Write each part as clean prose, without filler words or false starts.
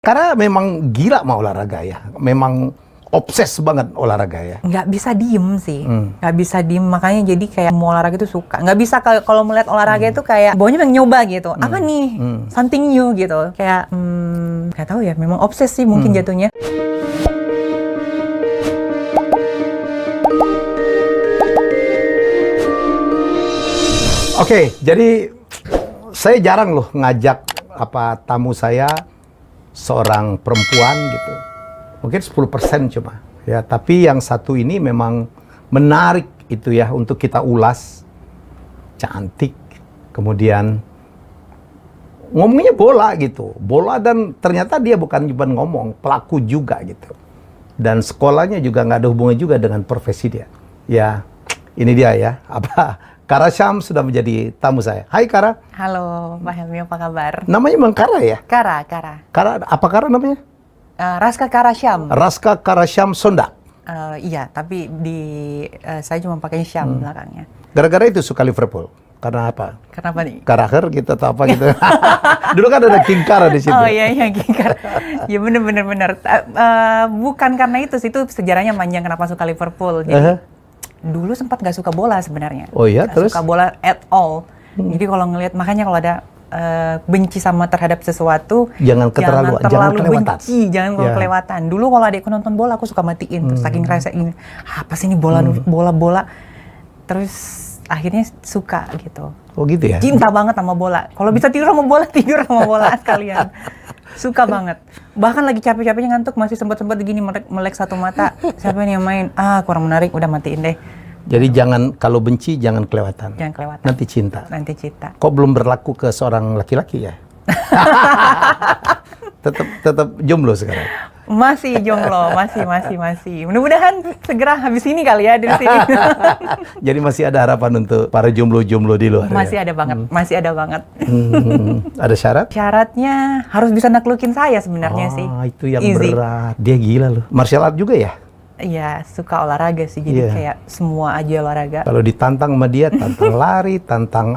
Karena memang gila mau olahraga ya, memang obses banget olahraga ya. Nggak bisa diem sih, nggak bisa diem, makanya jadi kayak mau olahraga itu suka. Nggak bisa kalau melihat olahraga itu kayak bawahnya pengen nyoba gitu. Apa nih, something new gitu. Kayak, nggak tahu ya, memang obses sih mungkin jatuhnya. Oke, jadi saya jarang loh ngajak tamu saya seorang perempuan gitu. Mungkin 10% cuma. Ya, tapi yang satu ini memang menarik itu ya untuk kita ulas. Cantik. Kemudian ngomongnya bola gitu. Bola dan ternyata dia bukan cuma ngomong, pelaku juga gitu. Dan sekolahnya juga nggak ada hubungan juga dengan profesi dia. Ya, ini dia ya. Kara Syam sudah menjadi tamu saya. Hai Kara. Halo, Pak Helmi, apa kabar? Namanya memang Kara ya? Kara. Kara, apa Kara namanya? Raska Kara Syam. Raska Kara Syam Sondak? Iya, tapi saya cuma pakai Syam belakangnya. Gara-gara itu suka Liverpool? Karena apa? Kenapa nih? Karaher gitu atau apa gitu? Dulu kan ada King Kara di situ. Oh iya, King Kara. Ya bener. Bukan karena itu sih, itu sejarahnya panjang kenapa suka Liverpool. Jadi, dulu sempat nggak suka bola sebenarnya. Oh iya, gak terus? suka bola at all. Jadi kalau ngelihat, makanya kalau ada benci sama terhadap sesuatu, jangan terlalu benci, jangan kelewatan. Dulu kalau adikku nonton bola, aku suka matiin, terus saking ngerasain, apa sih ini bola. Terus akhirnya suka gitu. Oh gitu ya? Cinta banget sama bola. Kalau bisa tidur sama bola sekalian. Suka banget. Bahkan lagi capek-capeknya ngantuk, masih sempat gini melek satu mata. Siapa yang main? Kurang menarik, udah matiin deh. Jadi kalau benci jangan kelewatan. Jangan kelewatan. Nanti cinta. Kok belum berlaku ke seorang laki-laki ya? tetap jomblo sekarang. Masih jomblo, masih. Mudah-mudahan segera habis ini kali ya dari sini. Jadi masih ada harapan untuk para jomblo-jomblo di luar. Masih ya? ada banget. Ada syarat? Syaratnya harus bisa naklukin saya sebenarnya sih. Itu yang berat. Dia gila loh. Martial art juga ya? Iya, suka olahraga sih. Jadi kayak semua aja olahraga. Kalau ditantang sama dia, tantang lari, tantang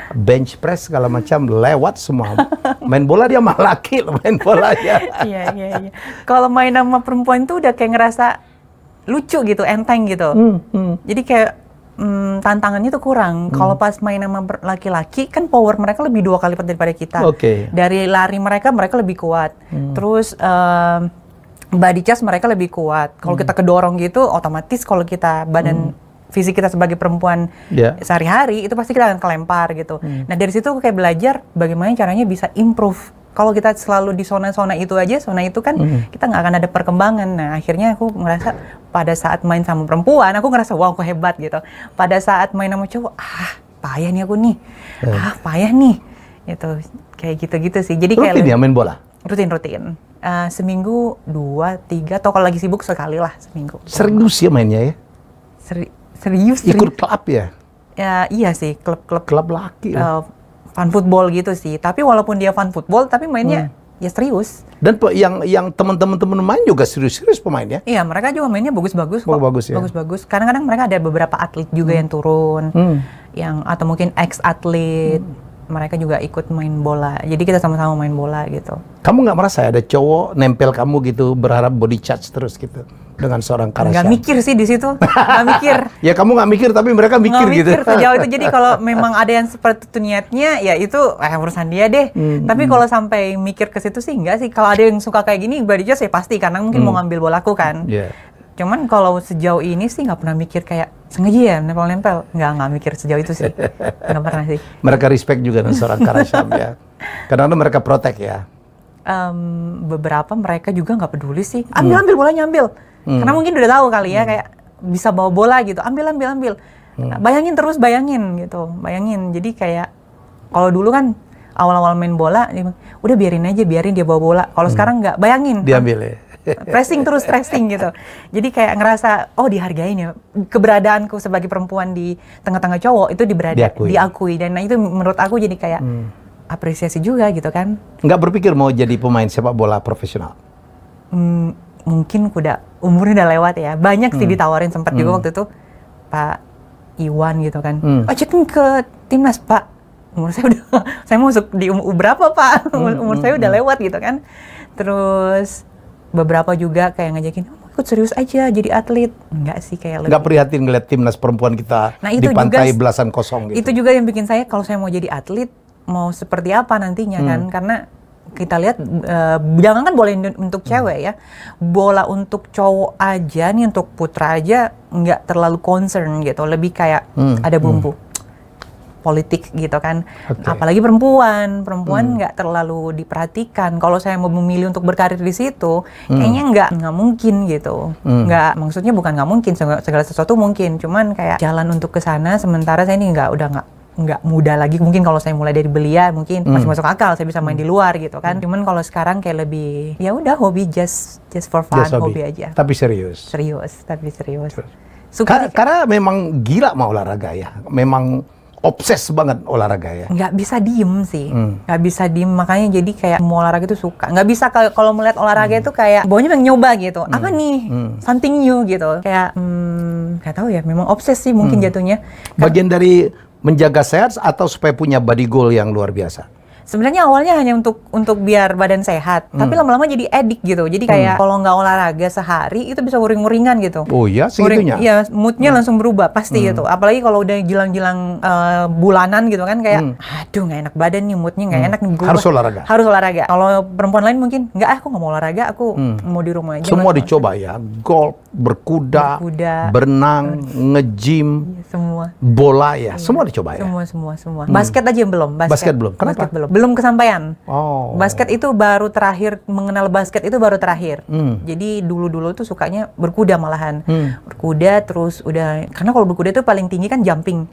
bench press segala macam, lewat semua. Main bola dia mah laki loh, main bola ya. Iya. Kalau main sama perempuan tuh udah kayak ngerasa lucu gitu, enteng gitu. Jadi kayak tantangannya tuh kurang. Kalau pas main sama laki-laki kan power mereka lebih 2 kali lipat daripada kita. Dari lari mereka lebih kuat. Terus body charge mereka lebih kuat. Kalau kita kedorong gitu, otomatis kalau kita badan fisik kita sebagai perempuan sehari-hari itu pasti kita akan kelempar gitu. Nah dari situ aku kayak belajar bagaimana caranya bisa improve. Kalau kita selalu di zona itu aja, zona itu kan kita nggak akan ada perkembangan. Nah akhirnya aku ngerasa pada saat main sama perempuan, aku ngerasa wow aku hebat gitu. Pada saat main sama cowok, payah nih aku nih, payah nih, gitu. Kayak gitu-gitu sih. Jadi rutin kayak ya main bola? Rutin. Seminggu 2, 3, atau kalau lagi sibuk sekali lah seminggu. Serius ya mainnya ya? Serius. Ikut klub ya? Ya iya sih, klub laki. Fun football gitu sih. Tapi walaupun dia fun football, tapi mainnya ya serius. Dan yang teman-teman main juga serius-serius pemainnya? Iya, mereka juga mainnya bagus-bagus kok. Bagus ya? Bagus-bagus. Kadang-kadang mereka ada beberapa atlet juga yang turun, atau mungkin ex-atlet. Mereka juga ikut main bola. Jadi kita sama-sama main bola gitu. Kamu nggak merasa ada cowok nempel kamu gitu, berharap body charge terus gitu dengan seorang Kara Syam? Nggak mikir sih di situ. Nggak mikir. Ya kamu nggak mikir, tapi mereka mikir gitu. Nggak mikir sejauh itu. Jadi kalau memang ada yang seperti itu niatnya, ya itu urusan dia deh. Tapi kalau sampai mikir ke situ sih enggak sih. Kalau ada yang suka kayak gini, body charge ya pasti. Karena mungkin mau ngambil bolaku kan. Cuman kalau sejauh ini sih nggak pernah mikir kayak sengaja ya nempel-nempel. Nggak mikir sejauh itu sih. Nggak pernah sih. Mereka respect juga dengan seorang Kara Syam ya. Kadang-kadang mereka protect ya. Beberapa mereka juga nggak peduli sih. Ambil bolanya ambil. Karena mungkin udah tahu kali ya kayak bisa bawa bola gitu. Ambil. Bayangin gitu. Jadi kayak kalau dulu kan awal-awal main bola, udah biarin dia bawa bola. Kalau sekarang nggak, bayangin. Diambil ya. Pressing gitu. Jadi kayak ngerasa dihargain ya. Keberadaanku sebagai perempuan di tengah-tengah cowok itu diakui. Dan itu menurut aku jadi kayak apresiasi juga gitu kan. Nggak berpikir mau jadi pemain sepak bola profesional? Mungkin umurnya udah lewat ya. Banyak sih ditawarin sempat juga waktu itu Pak Iwan gitu kan. Cekin ke timnas Pak. Umur saya udah, saya mau masuk di umur berapa Pak? Umur saya udah lewat gitu kan. Terus beberapa juga kayak ngajakin, ikut serius aja jadi atlet. Enggak sih, kayak lebih. Nggak prihatin ngeliat timnas perempuan kita di pantai belasan kosong gitu. Itu juga yang bikin saya, kalau saya mau jadi atlet, mau seperti apa nantinya kan. Karena kita lihat, jangan kan bola untuk cewek ya. Bola untuk cowok aja nih, untuk putra aja, nggak terlalu concern gitu. Lebih kayak ada bumbu politik gitu kan. Apalagi perempuan nggak terlalu diperhatikan. Kalau saya mau memilih untuk berkarir di situ, kayaknya nggak mungkin gitu. Nggak, maksudnya bukan nggak mungkin, segala sesuatu mungkin. Cuman kayak jalan untuk ke sana, sementara saya ini udah nggak muda lagi. Mungkin kalau saya mulai dari belia mungkin masih masuk akal, saya bisa main di luar gitu kan. Cuman kalau sekarang kayak lebih, ya udah hobi, just for fun, hobi aja. Tapi serius. Tapi serius. Karena memang gila mau olahraga ya. Memang obses banget olahraga ya. Nggak bisa diem sih, nggak bisa diem, makanya jadi kayak mau olahraga itu suka. Nggak bisa kalau melihat olahraga itu kayak bawahnya pengen nyoba gitu. Apa nih, something new gitu. Kayak nggak tahu ya, memang obses sih mungkin jatuhnya. Bagian dari menjaga sehat atau supaya punya body goal yang luar biasa? Sebenarnya awalnya hanya untuk biar badan sehat, tapi lama-lama jadi edik gitu. Jadi kayak kalau nggak olahraga sehari itu bisa uring-uringan gitu. Oh iya, segitunya? Iya, moodnya langsung berubah pasti gitu. Apalagi kalau udah jilang-jilang bulanan gitu kan, kayak aduh nggak enak badan nih, moodnya nggak enak nih. Harus olahraga? Harus olahraga. Kalau perempuan lain mungkin, nggak, aku nggak mau olahraga, aku mau di rumah aja. Semua dicoba ya, golf, berkuda, berenang, nge-gym, semua. Bola ya, semua dicoba ya? Semua. Basket aja yang belum. Basket belum? Kenapa? Belum kesampaian. Oh. Basket itu baru terakhir, mengenal basket itu baru terakhir. Jadi dulu-dulu tuh sukanya berkuda malahan. Berkuda terus udah, karena kalau berkuda tuh paling tinggi kan jumping.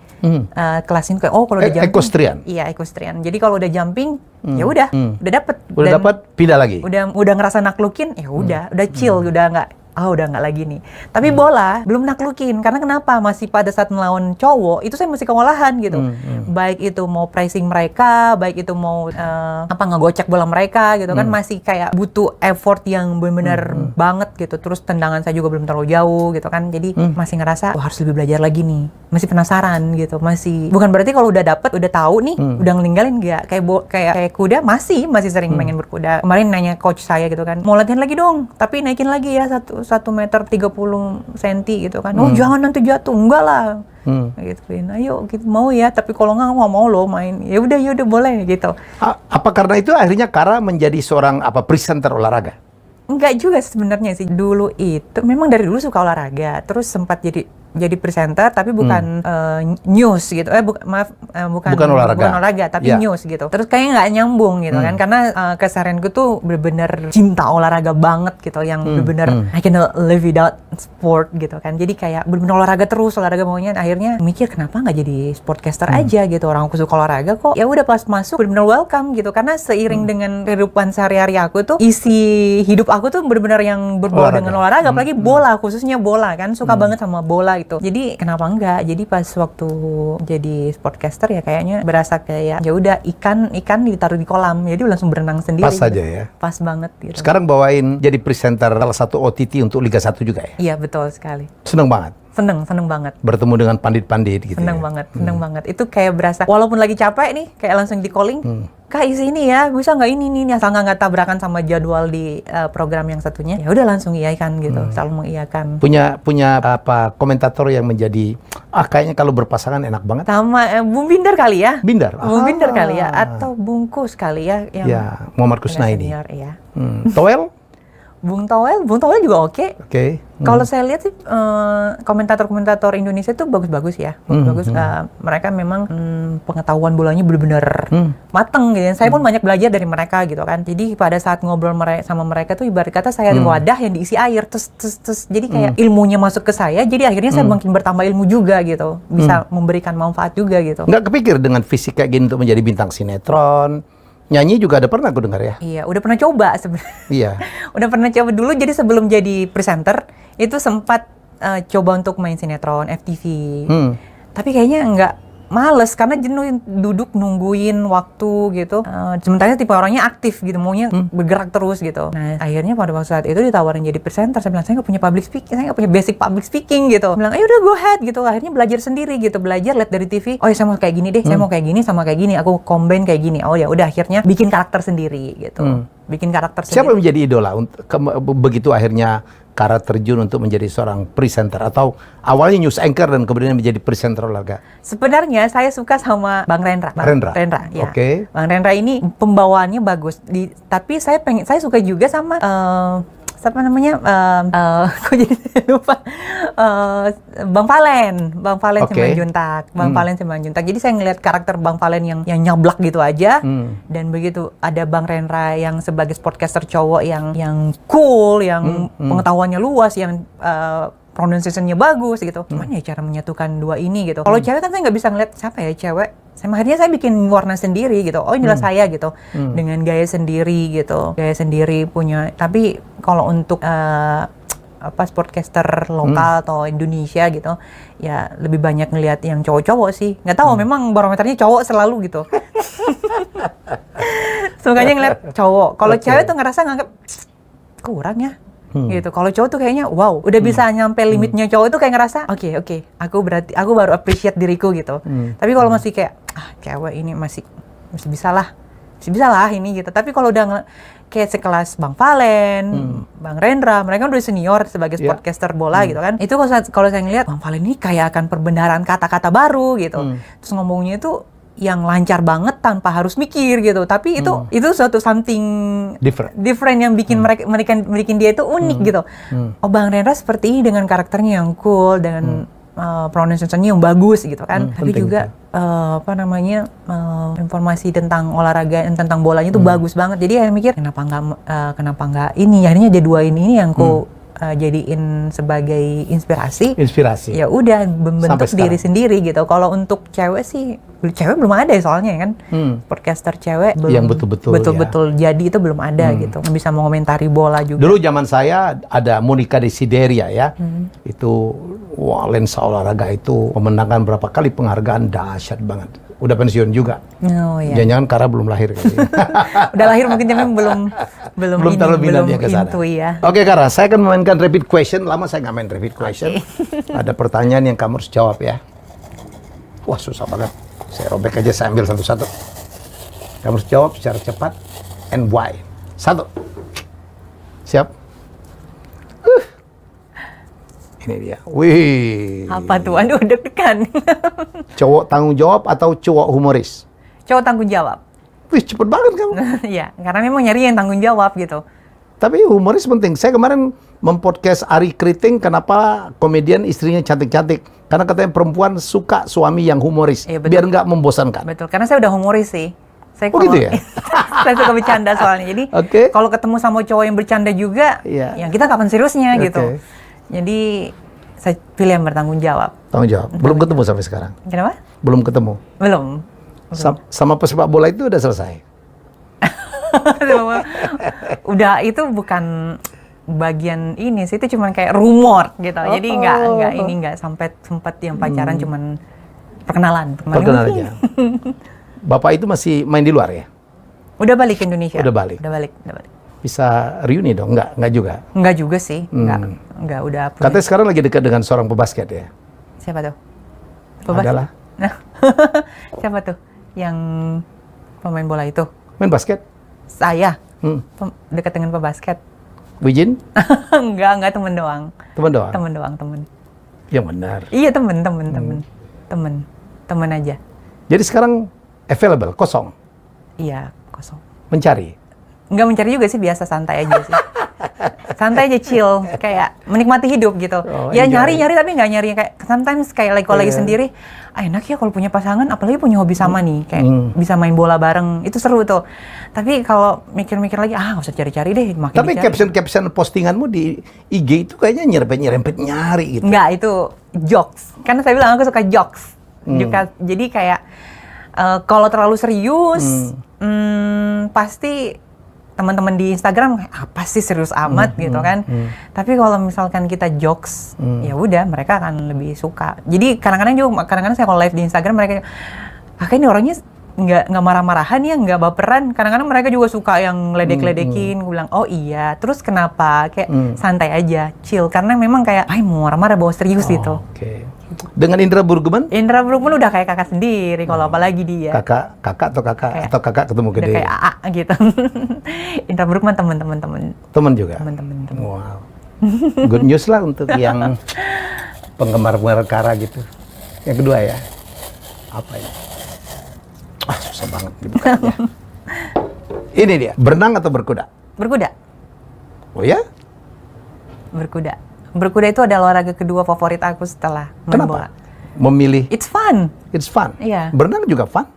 Kelasin kayak, kalau udah jumping. Equestrian? Iya, equestrian. Jadi kalau udah jumping, ya udah dapet. Udah dapat, pindah lagi? Udah ngerasa naklukin, ya udah chill, udah nggak lagi nih. Tapi bola belum naklukin, karena kenapa? Masih pada saat melawan cowok itu saya mesti kewalahan gitu. Baik itu mau pressing mereka, baik itu mau ngegocek bola mereka gitu kan, masih kayak butuh effort yang benar-benar banget gitu. Terus tendangan saya juga belum terlalu jauh gitu kan. Jadi masih ngerasa harus lebih belajar lagi nih. Masih penasaran gitu. Masih, bukan berarti kalau udah dapet, udah tahu nih, udah ngelinggalin enggak. Kayak kuda masih sering pengen berkuda. Kemarin nanya coach saya gitu kan, mau latihan lagi dong, tapi naikin lagi ya 1 meter 30 senti gitu kan. Jangan nanti jatuh. Enggak lah. Gituin. Ayo kita mau ya, tapi kalau nggak mau lo main. Ya udah boleh gitu. Apa karena itu akhirnya Kara menjadi seorang presenter olahraga? Enggak juga sebenarnya sih. Dulu itu memang dari dulu suka olahraga. Terus sempat jadi presenter, tapi bukan news gitu. Bukan olahraga, tapi news gitu. Terus kayaknya nggak nyambung gitu kan, karena keseharianku tuh bener-bener cinta olahraga banget gitu, yang bener-bener I cannot live without sport gitu kan. Jadi kayak bener-bener olahraga terus, olahraga maunya. Akhirnya mikir kenapa nggak jadi sportcaster aja gitu. Orang aku suka olahraga kok. Ya udah pas masuk bener-bener welcome gitu, karena seiring dengan kehidupan sehari-hari aku tuh, isi hidup aku tuh bener-bener yang berbau dengan olahraga, apalagi bola, khususnya bola kan, suka banget sama bola gitu. Jadi kenapa enggak? Jadi pas waktu jadi sportcaster ya kayaknya berasa kayak ya udah ikan ditaruh di kolam, jadi langsung berenang sendiri. Pas gitu. aja ya. Pas banget gitu. Sekarang bawain jadi presenter salah satu OTT untuk Liga 1 juga ya? Iya, betul sekali. Seneng banget. Seneng banget. Bertemu dengan pandit-pandit gitu. Seneng banget. Itu kayak berasa, walaupun lagi capek nih, kayak langsung di calling. Kak, isi ini ya, bisa nggak ini asal nggak tabrakan sama jadwal di program yang satunya. Ya udah langsung iyakan gitu, selalu mengiyakan. Punya komentator yang menjadi kayaknya kalau berpasangan enak banget. Sama Bung Binder kali ya. Bung Binder kali ya, atau Bungkus kali ya. Yang ya, Muhammad Kusnaidi. Iya. Toel? Bung Toel juga oke. Oke. Kalau saya lihat sih komentator Indonesia tuh bagus-bagus ya. Bagus. Mereka memang pengetahuan bolanya benar-benar mateng gitu. Saya pun banyak belajar dari mereka gitu kan. Jadi pada saat ngobrol sama mereka tuh ibarat kata saya wadah yang diisi air. Terus jadi kayak ilmunya masuk ke saya. Jadi akhirnya saya makin bertambah ilmu juga gitu. Bisa memberikan manfaat juga gitu. Nggak kepikir dengan fisik kayak gini untuk menjadi bintang sinetron? Nyanyi juga ada pernah aku dengar ya? Iya, udah pernah coba sebenarnya. Iya. Udah pernah coba dulu, jadi sebelum jadi presenter, itu sempat coba untuk main sinetron, FTV. Tapi kayaknya males karena jenuh duduk nungguin waktu gitu. Sementara tipe orangnya aktif gitu, maunya bergerak terus gitu. Nah akhirnya pada waktu saat itu ditawarin jadi presenter, saya bilang saya nggak punya public speaking, saya nggak punya basic public speaking gitu. Saya bilang ayo udah go ahead gitu. Akhirnya belajar sendiri gitu, belajar lihat dari TV. Oh ya saya mau kayak gini deh, saya mau kayak gini sama kayak gini. Aku combine kayak gini. Oh ya udah akhirnya bikin karakter sendiri gitu. Bikin karakter sendiri. Siapa yang menjadi idola begitu akhirnya Kara terjun untuk menjadi seorang presenter, atau awalnya news anchor dan kemudian menjadi presenter olahraga? Sebenarnya saya suka sama Bang Rendra. Rendra, ya. Oke. Bang Rendra ini pembawaannya bagus. Tapi saya suka juga sama siapa namanya? Kok jadi lupa? Bang Valen Simanjuntak. Bang Valen Simanjuntak. Jadi saya ngelihat karakter Bang Valen yang nyablak gitu aja. Dan begitu ada Bang Rendra yang sebagai sportcaster cowok yang cool, yang pengetahuannya luas, yang pronunciation-nya bagus gitu. Gimana ya cara menyatukan dua ini gitu. Kalau cewek kan saya nggak bisa ngeliat siapa ya cewek. Akhirnya saya bikin warna sendiri gitu. Oh inilah saya gitu. Dengan gaya sendiri gitu. Gaya sendiri punya. Tapi kalau untuk sportcaster lokal atau Indonesia gitu, ya lebih banyak ngelihat yang cowok-cowok sih. Nggak tahu, memang barometernya cowok selalu gitu. Sukanya ngeliat cowok. Kalau cewek tuh ngerasa nganggep kurang ya. Gitu. Kalau cowok tuh kayaknya wow, udah bisa nyampe limitnya cowok itu kayak ngerasa oke, aku baru appreciate diriku gitu. Tapi kalau masih kayak cewek ini masih bisa lah ini gitu. Tapi kalau udah kayak sekelas Bang Valen, Bang Rendra, mereka udah senior sebagai sportcaster bola gitu kan. Itu kalau saya ngeliat Bang Valen ini kayak akan perbendaharaan kata-kata baru gitu. Terus ngomongnya itu yang lancar banget tanpa harus mikir gitu. Tapi itu suatu something different yang bikin mereka bikin dia itu unik gitu. Oh Bang Rendra seperti ini dengan karakternya yang cool, dengan pronunciation-nya yang bagus gitu kan. Tapi juga informasi tentang olahraga dan tentang bolanya itu bagus banget. Jadi saya mikir kenapa nggak ini. Akhirnya ada dua ini yang aku jadiin sebagai inspirasi. Ya udah membentuk diri sendiri gitu. Kalau untuk cewek sih, cewek belum ada ya soalnya kan. Podcaster cewek belum, yang betul-betul jadi itu belum ada gitu. Bisa mengomentari bola juga. Dulu zaman saya ada Monica Desideria ya. Itu lensa olahraga itu memenangkan berapa kali penghargaan, dahsyat banget. Udah pensiun juga. Oh iya. Jangan-jangan Kara belum lahir kali. Udah lahir mungkin tapi belum terlalu minat dia ke sana. Ya. Oke Kara, saya akan memainkan rapid question. Lama saya nggak main rapid question. Ada pertanyaan yang kamu harus jawab ya. Wah susah banget. Saya robek aja, saya ambil satu-satu. Kamu harus jawab secara cepat and why. 1. Siap? Ini dia. Wih. Apa tuh? Aduh deg-degan. Cowok tanggung jawab atau cowok humoris? Cowok tanggung jawab. Wih, cepet banget kamu. Iya, karena memang nyari yang tanggung jawab gitu. Tapi humoris penting. Saya kemarin mempodcast Ari Kriting, kenapa komedian istrinya cantik-cantik. Karena katanya perempuan suka suami yang humoris, biar nggak membosankan. Betul, karena saya udah humoris sih. Saya gitu ya? saya suka bercanda soalnya. Jadi kalau ketemu sama cowok yang bercanda juga, ya kita kapan seriusnya gitu. Jadi saya pilih yang bertanggung jawab. Tanggung jawab. Belum ketemu sampai sekarang? Kenapa? Belum ketemu? Belum. Sama pesepak bola itu udah selesai? Udah, itu bukan bagian ini sih, itu cuma kayak rumor gitu. Jadi nggak sampai sempat yang pacaran, cuman perkenalan aja. Bapak itu masih main di luar ya? Udah balik ke Indonesia. Udah balik. Bisa reuni dong? Enggak juga? Enggak juga sih, enggak udah. Katanya sekarang lagi dekat dengan seorang pebasket ya? Siapa tuh? Adalah. Siapa tuh? Yang pemain bola itu? Main basket? Saya? Dekat dengan pebasket. Wijin? Enggak, temen doang. Temen. Yang benar. Iya, temen aja. Jadi sekarang available, kosong? Iya, kosong. Mencari? Nggak mencari juga sih, biasa santai aja sih. Santai aja, chill, kayak menikmati hidup gitu. Ya nyari tapi nggak nyari kayak sometimes kayak kalau lagi sendiri, enak ya kalau punya pasangan, apalagi punya hobi sama nih, kayak bisa main bola bareng, itu seru tuh. Tapi kalau mikir-mikir lagi, nggak usah cari-cari deh, makin tapi caption postinganmu di IG itu kayaknya nyerempet nyari gitu. Nggak, itu jokes. Karena saya bilang aku suka jokes. Jadi kayak kalau terlalu serius, pasti teman-teman di Instagram apa sih serius amat gitu kan. Tapi kalau misalkan kita jokes, ya udah mereka akan lebih suka. Jadi kadang-kadang saya kalau live di Instagram mereka, kakak ini orangnya nggak marah-marahan ya, nggak baperan. Kadang-kadang mereka juga suka yang ledek-ledekin. Gue bilang, oh iya, terus kenapa? Kayak santai aja, chill. Karena memang kayak, ay mau marah-marah bawa serius gitu. Oke. Dengan Indra Burgman? Indra Burgman udah kayak kakak sendiri, kalau apalagi dia. Kakak atau kakak ketemu Udah gede? kayak AA gitu. Indra Burgman teman-teman. Teman juga? Teman-teman. Wow. Good news lah untuk yang penggemar perkara gitu. Yang kedua ya, apa ini? Susah banget dibukanya. Ini dia, berenang atau berkuda? Berkuda. Oh ya? Berkuda. Berkuda itu adalah olahraga kedua favorit aku setelah main bola. Memilih? It's fun. It's fun? Iya. Berenang juga fun?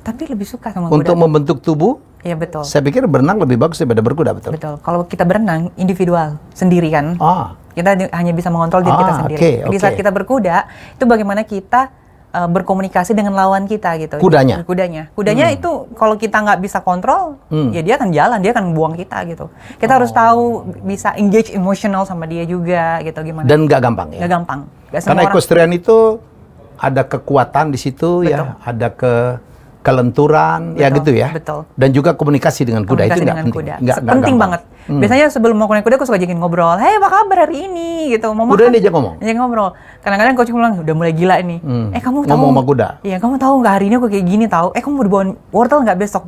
Tapi lebih suka sama Untuk kuda. membentuk tubuh? Iya betul. Saya pikir berenang lebih bagus daripada berkuda, betul? Betul. Kalau kita berenang individual, sendiri kan. Kita hanya bisa mengontrol diri kita sendiri. Di saat kita berkuda, itu bagaimana kita berkomunikasi dengan lawan kita gitu. Kudanya? Kudanya itu kalau kita nggak bisa kontrol, ya dia akan jalan, dia akan buang kita gitu. Kita harus tahu bisa engage emotional sama dia juga gitu gimana. Dan nggak gampang ya? Nggak gampang. Karena equestrian itu ada kekuatan di situ. Betul. Ya, ada kelenturan, ya gitu ya. Betul. Dan juga komunikasi dengan kuda itu nggak penting. Nggak penting banget. Biasanya sebelum mau naik kuda aku suka ajakin ngobrol. Hei, apa kabar hari ini? Gitu. Mau kuda makan? diajak ngomong? Diajak ngobrol. Kadang-kadang coach bilang, udah mulai gila nih. Kamu tahu? Ngomong sama kuda? Iya, kamu tahu nggak hari ini aku kayak gini tahu? Kamu mau dibawa wortel nggak besok?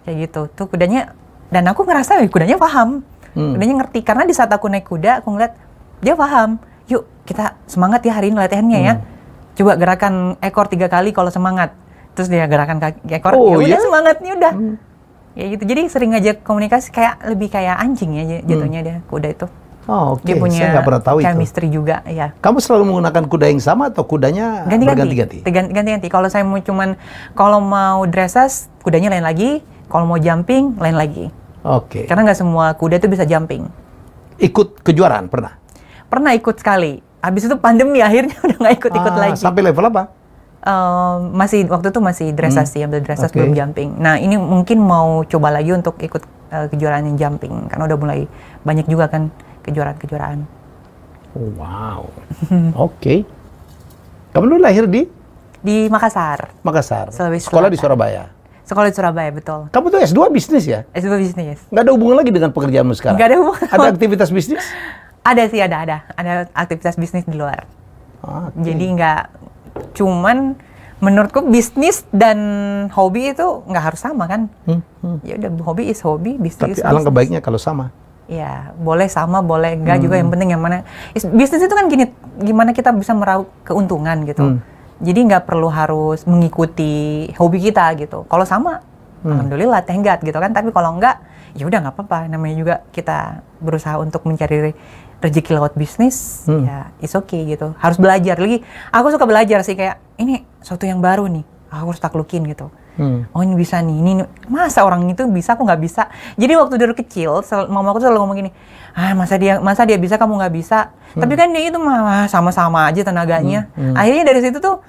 Kayak gitu. Tuh kudanya, dan aku ngerasa kudanya paham. Kudanya ngerti. Karena di saat aku naik kuda, aku ngeliat dia paham. Yuk, kita semangat ya hari ini latihannya ya. Coba gerakan ekor 3 kali kalau semangat. Terus dia gerakan kaki ekor, ya udah semangatnya udah. Ya gitu. Jadi sering ngajak komunikasi lebih kayak anjing ya jatuhnya dia kuda itu. Oh, oke. Dia punya saya nggak pernah tahu chemistry itu. juga, ya. Kamu selalu menggunakan kuda yang sama atau kudanya berganti-ganti? Ganti-ganti. Kalau saya kalau mau dressage, kudanya lain lagi. Kalau mau jumping, lain lagi. Oke. Karena nggak semua kuda itu bisa jumping. Ikut kejuaraan pernah? Pernah ikut sekali. Habis itu pandemi akhirnya udah nggak ikut lagi. Sampai level apa? Waktu itu masih dressage ambil dressage belum jumping. Nah ini mungkin mau coba lagi untuk ikut kejuaraan yang jumping karena udah mulai banyak juga kan kejuaraan. Wow. Oke. Kamu dulu lahir di Makassar. Sulawesi Sekolah di Selatan. Surabaya. Sekolah di Surabaya, betul. Kamu tuh S2 bisnis ya? S2 bisnis. Nggak ada hubungan lagi dengan pekerjaanmu sekarang? Nggak ada hubungan. Ada aktivitas bisnis? Ada sih, ada aktivitas bisnis di luar. Okay. Jadi nggak, cuman menurutku bisnis dan hobi itu nggak harus sama kan? Ya udah, hobi is hobi, bisnis. Tapi alangkah baiknya kalau sama. Ya, boleh sama, boleh enggak juga. Yang penting yang mana. Bisnis itu kan gimana kita bisa meraup keuntungan gitu. Jadi nggak perlu harus mengikuti hobi kita gitu. Kalau sama, alhamdulillah tenggat gitu kan. Tapi kalau enggak, ya udah nggak apa-apa. Namanya juga kita berusaha untuk mencari rezeki lewat bisnis, ya it's okay gitu. Harus belajar lagi. Aku suka belajar sih, kayak ini sesuatu yang baru nih, aku harus taklukin gitu. Oh ini bisa nih, ini masa orang itu bisa, aku nggak bisa. Jadi waktu dari kecil, mama aku selalu ngomong gini, masa dia bisa, kamu nggak bisa. Tapi kan dia itu mah sama-sama aja tenaganya. Akhirnya dari situ tuh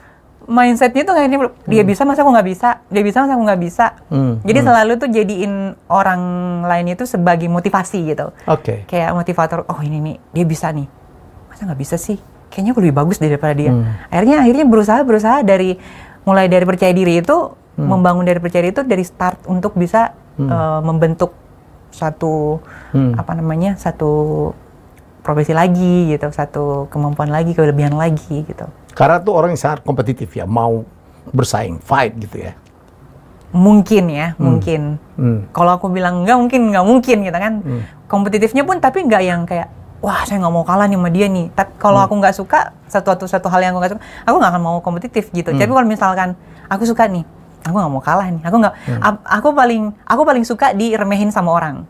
mindsetnya tuh kayaknya dia bisa, masa aku nggak bisa, dia bisa, masa aku nggak bisa. Jadi selalu tuh jadiin orang lain itu sebagai motivasi gitu. Oke. Kayak motivator, oh ini nih dia bisa nih, masa nggak bisa sih? Kayaknya aku lebih bagus daripada dia. Akhirnya berusaha mulai dari percaya diri itu, membangun dari percaya diri itu dari start untuk bisa membentuk satu satu profesi lagi gitu, satu kemampuan lagi, kelebihan lagi gitu. Karena tuh orang yang sangat kompetitif ya, mau bersaing, fight gitu ya. Mungkin. Kalau aku bilang nggak mungkin gitu kan. Kompetitifnya pun tapi nggak yang kayak, wah saya nggak mau kalah nih sama dia nih. Tapi kalau aku nggak suka satu hal yang aku nggak suka, aku nggak akan mau kompetitif gitu. Tapi kalau misalkan aku suka nih, aku nggak mau kalah nih. Aku paling suka diremehin sama orang.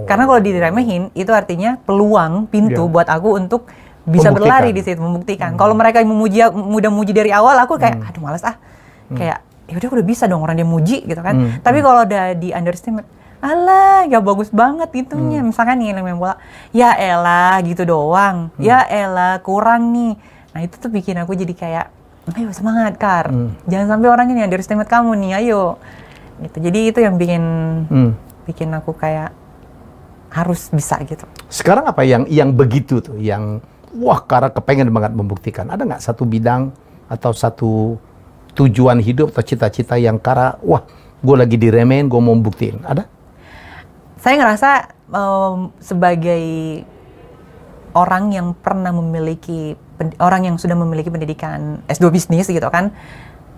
Karena kalau diremehin itu artinya peluang pintu buat aku untuk bisa berlari di situ, membuktikan. Kalau mereka mudah muji dari awal, aku kayak aduh malas kayak ya udah aku udah bisa dong, orang dia muji gitu kan. Tapi kalau udah di underestimate, alah ya bagus banget itunya. Misalkan nih main bola, ya elah gitu doang, ya elah kurang nih. Nah itu tuh bikin aku jadi kayak ayo semangat Kar, jangan sampai orang ini underestimate kamu nih, ayo gitu. Jadi itu yang bikin bikin aku kayak harus bisa gitu. Sekarang apa yang begitu tuh, yang wah Kara kepengen banget membuktikan? Ada nggak satu bidang atau satu tujuan hidup atau cita-cita yang Kara, wah gue lagi diremehin, gue mau buktiin? Ada? Saya ngerasa sebagai orang yang sudah memiliki pendidikan S2 bisnis gitu kan,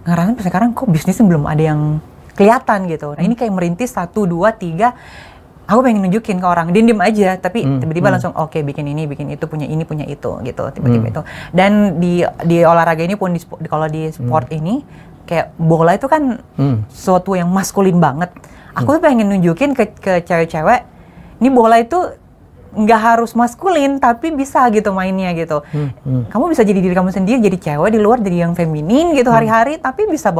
ngerasa sampai sekarang kok bisnisnya belum ada yang kelihatan gitu. Nah ini kayak merintis 1, 2, 3, aku pengen nunjukin ke orang, diem aja, tapi tiba-tiba langsung oke, bikin ini, bikin itu, punya ini, punya itu gitu, tiba-tiba itu. Dan di olahraga ini pun kalau di sport ini kayak bola itu kan sesuatu yang maskulin banget. Aku tuh pengen nunjukin ke cewek-cewek, ini bola itu nggak harus maskulin, tapi bisa gitu mainnya gitu. Kamu bisa jadi diri kamu sendiri, jadi cewek di luar, jadi yang feminin gitu hari-hari, tapi bisa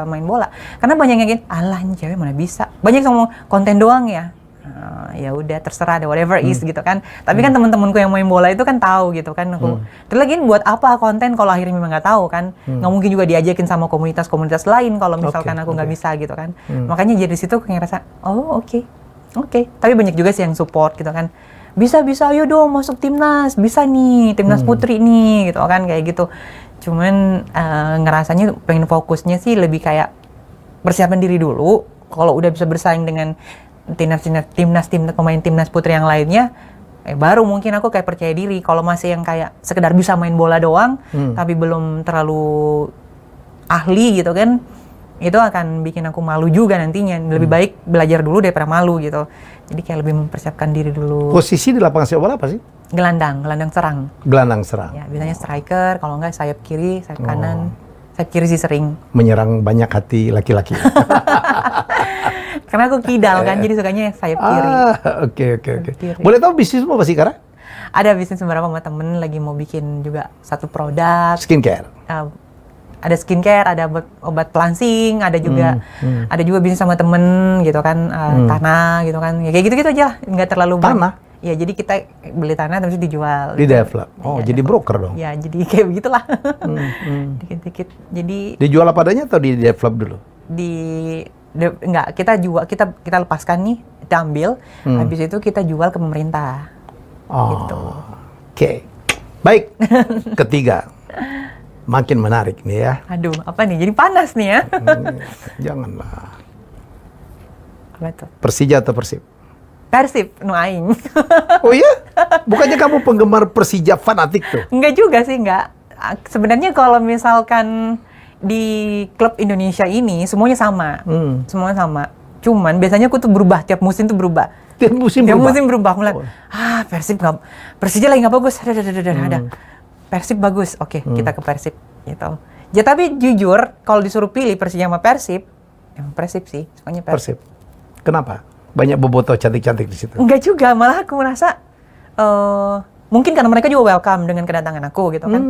main bola. Karena banyak yang gini, alah ini cewek mana bisa. Banyak yang ngomong konten doang ya. Ya udah terserah, whatever is gitu kan. Tapi kan teman-temanku yang main bola itu kan tahu gitu kan. Aku terus lagi buat apa konten kalau akhirnya memang nggak tahu kan. Nggak mungkin juga diajakin sama komunitas-komunitas lain kalau misalkan aku nggak bisa gitu kan. Makanya jadi situ aku ngerasa oh oke. Tapi banyak juga sih yang support gitu kan. Bisa ayo dong masuk timnas, bisa nih timnas putri nih gitu kan, kayak gitu. Cuman ngerasanya pengen fokusnya sih lebih kayak persiapan diri dulu. Kalau udah bisa bersaing dengan timnas pemain timnas putri yang lainnya, baru mungkin aku kayak percaya diri. Kalau masih yang kayak sekedar bisa main bola doang tapi belum terlalu ahli gitu kan, itu akan bikin aku malu juga nantinya. Lebih baik belajar dulu daripada malu gitu. Jadi kayak lebih mempersiapkan diri dulu. Posisi di lapangan sepak bola apa sih? Gelandang serang. Gelandang serang. Ya, biasanya striker, kalau enggak sayap kiri, sayap kanan. Sayap kiri sih sering. Menyerang banyak hati laki-laki. Karena aku kidal kan, jadi sukanya sayap kiri. Oke. Boleh tahu bisnismu apa sih, Kara? Ada bisnis beberapa sama temen, lagi mau bikin juga satu produk. Skincare? Ada skincare, ada obat pelangsing, ada juga bisnis sama temen gitu kan, tanah gitu kan, ya kayak gitu-gitu aja lah, nggak terlalu tanah. Ya jadi kita beli tanah terus dijual. Di develop. Oh ya, jadi broker dong. Ya jadi kayak begitulah. Dikit-dikit. Jadi dijual apa adanya atau di develop dulu? Enggak, kita jual, kita lepaskan nih, kita ambil, habis itu kita jual ke pemerintah. Gitu. Oke. Baik. Ketiga. Makin menarik nih ya. Aduh, apa nih? Jadi panas nih ya. Janganlah. Apa tuh? Persija atau Persib? Persib, nu aing. Oh iya? Bukannya kamu penggemar Persija fanatik tuh? Enggak juga sih, enggak. Sebenarnya kalau misalkan di klub Indonesia ini semuanya sama. Semuanya sama. Cuman biasanya aku tuh berubah, tiap musim tuh berubah. Tiap musim berubah. Aku lihat, Persib nggak, Persija lagi nggak bagus. Ada. Persib bagus, oke, kita ke Persib gitu. Ya tapi jujur, kalau disuruh pilih Persija sama Persib, emang Persib sih, sukanya Persib. Kenapa? Banyak bobotoh cantik-cantik di situ. Enggak juga, malah aku merasa mungkin karena mereka juga welcome dengan kedatangan aku gitu kan.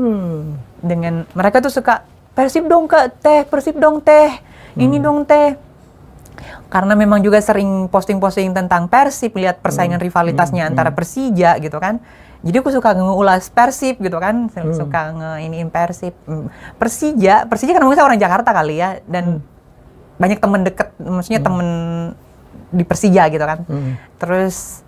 Dengan mereka tuh suka Persib dong teh, Persib dong teh, ini dong teh. Karena memang juga sering posting-posting tentang Persib, lihat persaingan rivalitasnya antara Persija gitu kan. Jadi aku suka ngulas Persib gitu kan, suka nge-iniin Persib. Persija karena mungkin saya orang Jakarta kali ya, dan banyak temen deket, maksudnya temen di Persija gitu kan. Terus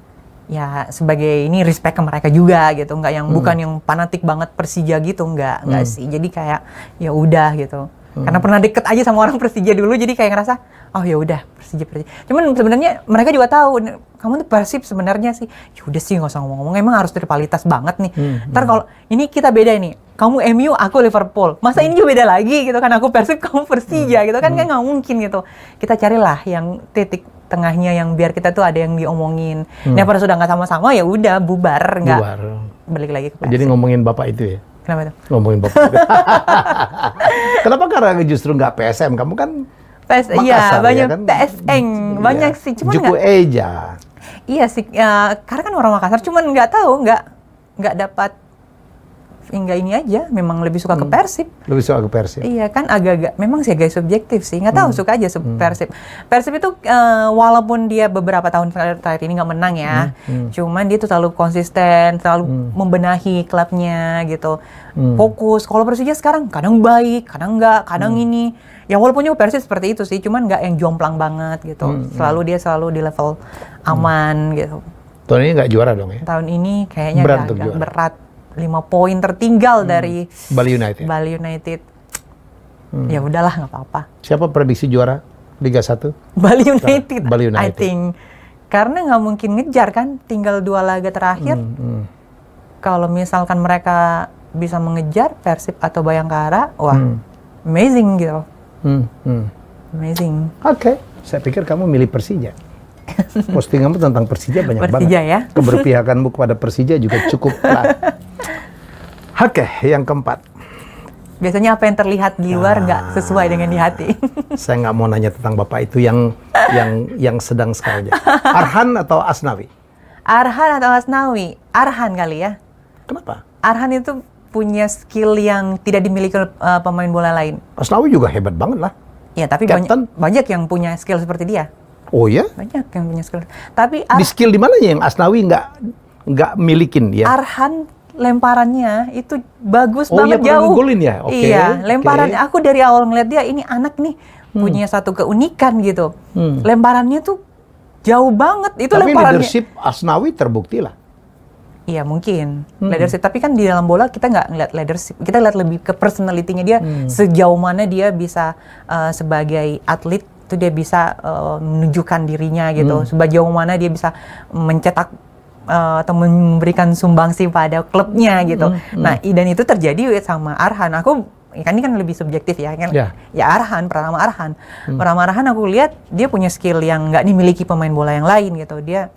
ya sebagai ini respect ke mereka juga gitu, nggak yang bukan yang fanatik banget Persija gitu, nggak sih. Jadi kayak ya udah gitu. Karena pernah deket aja sama orang Persija dulu, jadi kayak ngerasa oh ya udah Persija. Cuman sebenarnya mereka juga tahu kamu tuh Persib sebenarnya sih. Ya udah sih nggak usah ngomong-ngomong, emang harus rivalitas banget nih. Ntar kalau ini kita beda nih, kamu MU, aku Liverpool. Masa ini juga beda lagi gitu kan, aku Persib, kamu Persija gitu kan, nggak mungkin gitu. Kita carilah yang titik tengahnya yang biar kita tuh ada yang diomongin. Nah pada sudah nggak sama-sama ya udah bubar, nggak balik lagi ke Persib. Jadi ngomongin bapak itu ya? Kenapa tuh? Ngomongin bapak itu. Kenapa karena justru nggak PSM? Kamu kan Makassar, iya, banyak ya kan? PSN, banyak sih. Cuman Juku Eja. Iya sih, ya, karena kan orang Makassar, cuman nggak tahu, nggak dapat hingga ini aja, memang lebih suka ke Persib. Lebih suka ke Persib. Iya kan, agak-agak memang sih agak subjektif sih, nggak tahu, suka aja Persib. Persib itu walaupun dia beberapa tahun terakhir ini nggak menang ya, cuman dia tuh selalu konsisten, selalu membenahi klubnya gitu, fokus. Kalau Persija sekarang kadang baik, kadang nggak, kadang ini. Ya walaupun juga Persib seperti itu sih, cuman nggak yang jomplang banget gitu. Dia selalu di level aman gitu. Tahun ini nggak juara dong ya? Tahun ini kayaknya Berat agak untuk juara. berat. 5 poin tertinggal dari Bali United. Bali United. Ya udahlah, nggak apa-apa. Siapa prediksi juara Liga 1? Bali United, Bali United. I think. Karena nggak mungkin ngejar kan, tinggal 2 laga terakhir. Kalau misalkan mereka bisa mengejar Persib atau Bayangkara, wah, amazing gitu. Amazing. Oke, saya pikir kamu milih Persija. Postinganmu tentang Persija banyak banget. Persija ya. Keberpihakanmu kepada Persija juga cukup lah. Oke, yang keempat. Biasanya apa yang terlihat di luar nggak sesuai dengan di hati. Saya nggak mau nanya tentang bapak itu yang sedang sekarang aja. Arhan atau Asnawi? Arhan atau Asnawi? Arhan kali ya. Kenapa? Arhan itu punya skill yang tidak dimiliki pemain bola lain. Asnawi juga hebat banget lah. Ya, tapi Captain. banyak yang punya skill seperti dia. Oh ya? Banyak yang punya skill. Tapi Di skill di mana yang Asnawi nggak milikin ya? Arhan lemparannya itu bagus Oh banget, iya, pernah jauh. ngegolin ya? Oke, Iya, lemparannya oke. aku dari awal ngeliat dia, ini anak nih punya satu keunikan gitu. Lemparannya tuh jauh banget. Itu Tapi lemparannya. leadership Asnawi terbukti lah. Iya mungkin leadership, tapi kan di dalam bola kita nggak ngeliat leadership, kita lihat lebih ke personality-nya dia, sejauh mana dia bisa sebagai atlet itu dia bisa menunjukkan dirinya gitu, sejauh mana dia bisa mencetak atau memberikan sumbangsi pada klubnya gitu. Nah, dan itu terjadi sama Arhan. Aku ini kan lebih subjektif ya kan. Ya. Ya Arhan, pertama Arhan. Pertama Arhan aku lihat dia punya skill yang nggak dimiliki pemain bola yang lain gitu. Dia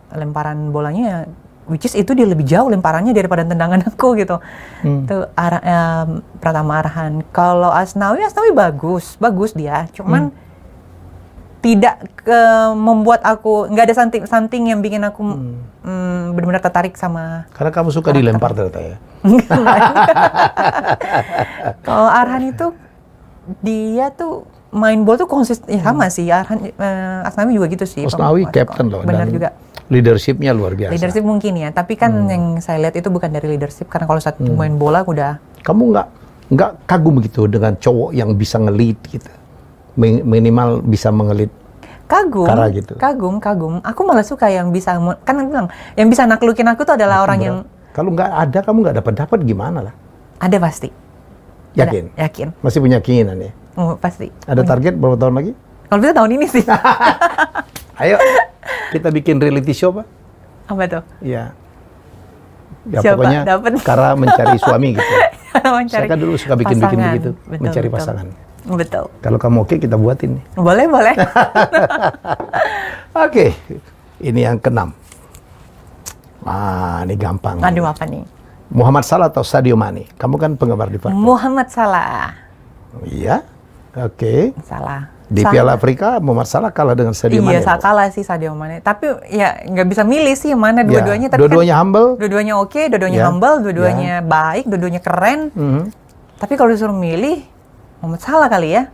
lemparan bolanya which is itu dia lebih jauh lemparannya daripada tendangan aku gitu. Itu pertama Arhan. Kalau Asnawi bagus dia. Cuman tidak membuat aku, nggak ada something yang bikin aku benar-benar tertarik sama. Karena kamu suka dilempar ternyata ya. Kalau Arhan itu dia tuh main bola tuh konsisten, ya sama sih Arhan. Asnawi juga gitu sih. Asnawi captain loh. Benar dan juga. Leadershipnya luar biasa. Leadership mungkin ya, tapi kan yang saya lihat itu bukan dari leadership, karena kalau satu main bola udah. Kamu nggak kagum gitu dengan cowok yang bisa nge-lead gitu, minimal bisa mengelit. Kagum, Kara gitu. kagum. Aku malah suka yang bisa, kan aku bilang, yang bisa naklukin aku tuh adalah orang yang. Kalau nggak ada, kamu nggak dapat gimana lah? Ada pasti. Yakin? Ada, yakin. Masih punya keinginan ya? Pasti. Ada target berapa tahun lagi? Kalau bisa tahun ini sih. Ayo, kita bikin reality show, Pak. Apa tuh? Ya. Ya Siapa pokoknya dapet? Kara mencari suami gitu. Mencari Saya kan dulu suka bikin pasangan. begitu, Betul, mencari betul. pasangan. Betul. Kalau kamu oke, kita buatin nih. Boleh. Oke, ini yang keenam. Ini gampang. Aduh, apa nih? Muhammad Salah atau Sadio Mane? Kamu kan penggemar Liverpool. Muhammad Salah. Iya, oke. Salah. Di Piala Afrika, Muhammad Salah kalah dengan Sadio Mane. Iya, kalah sih Sadio Mane. Tapi ya nggak bisa milih sih mana Ya, dua-duanya. Tapi dua-duanya humble. Dua-duanya oke, dua-duanya Ya. humble, dua-duanya baik, dua-duanya keren. Tapi kalau disuruh milih, Muhammad Salah kali ya.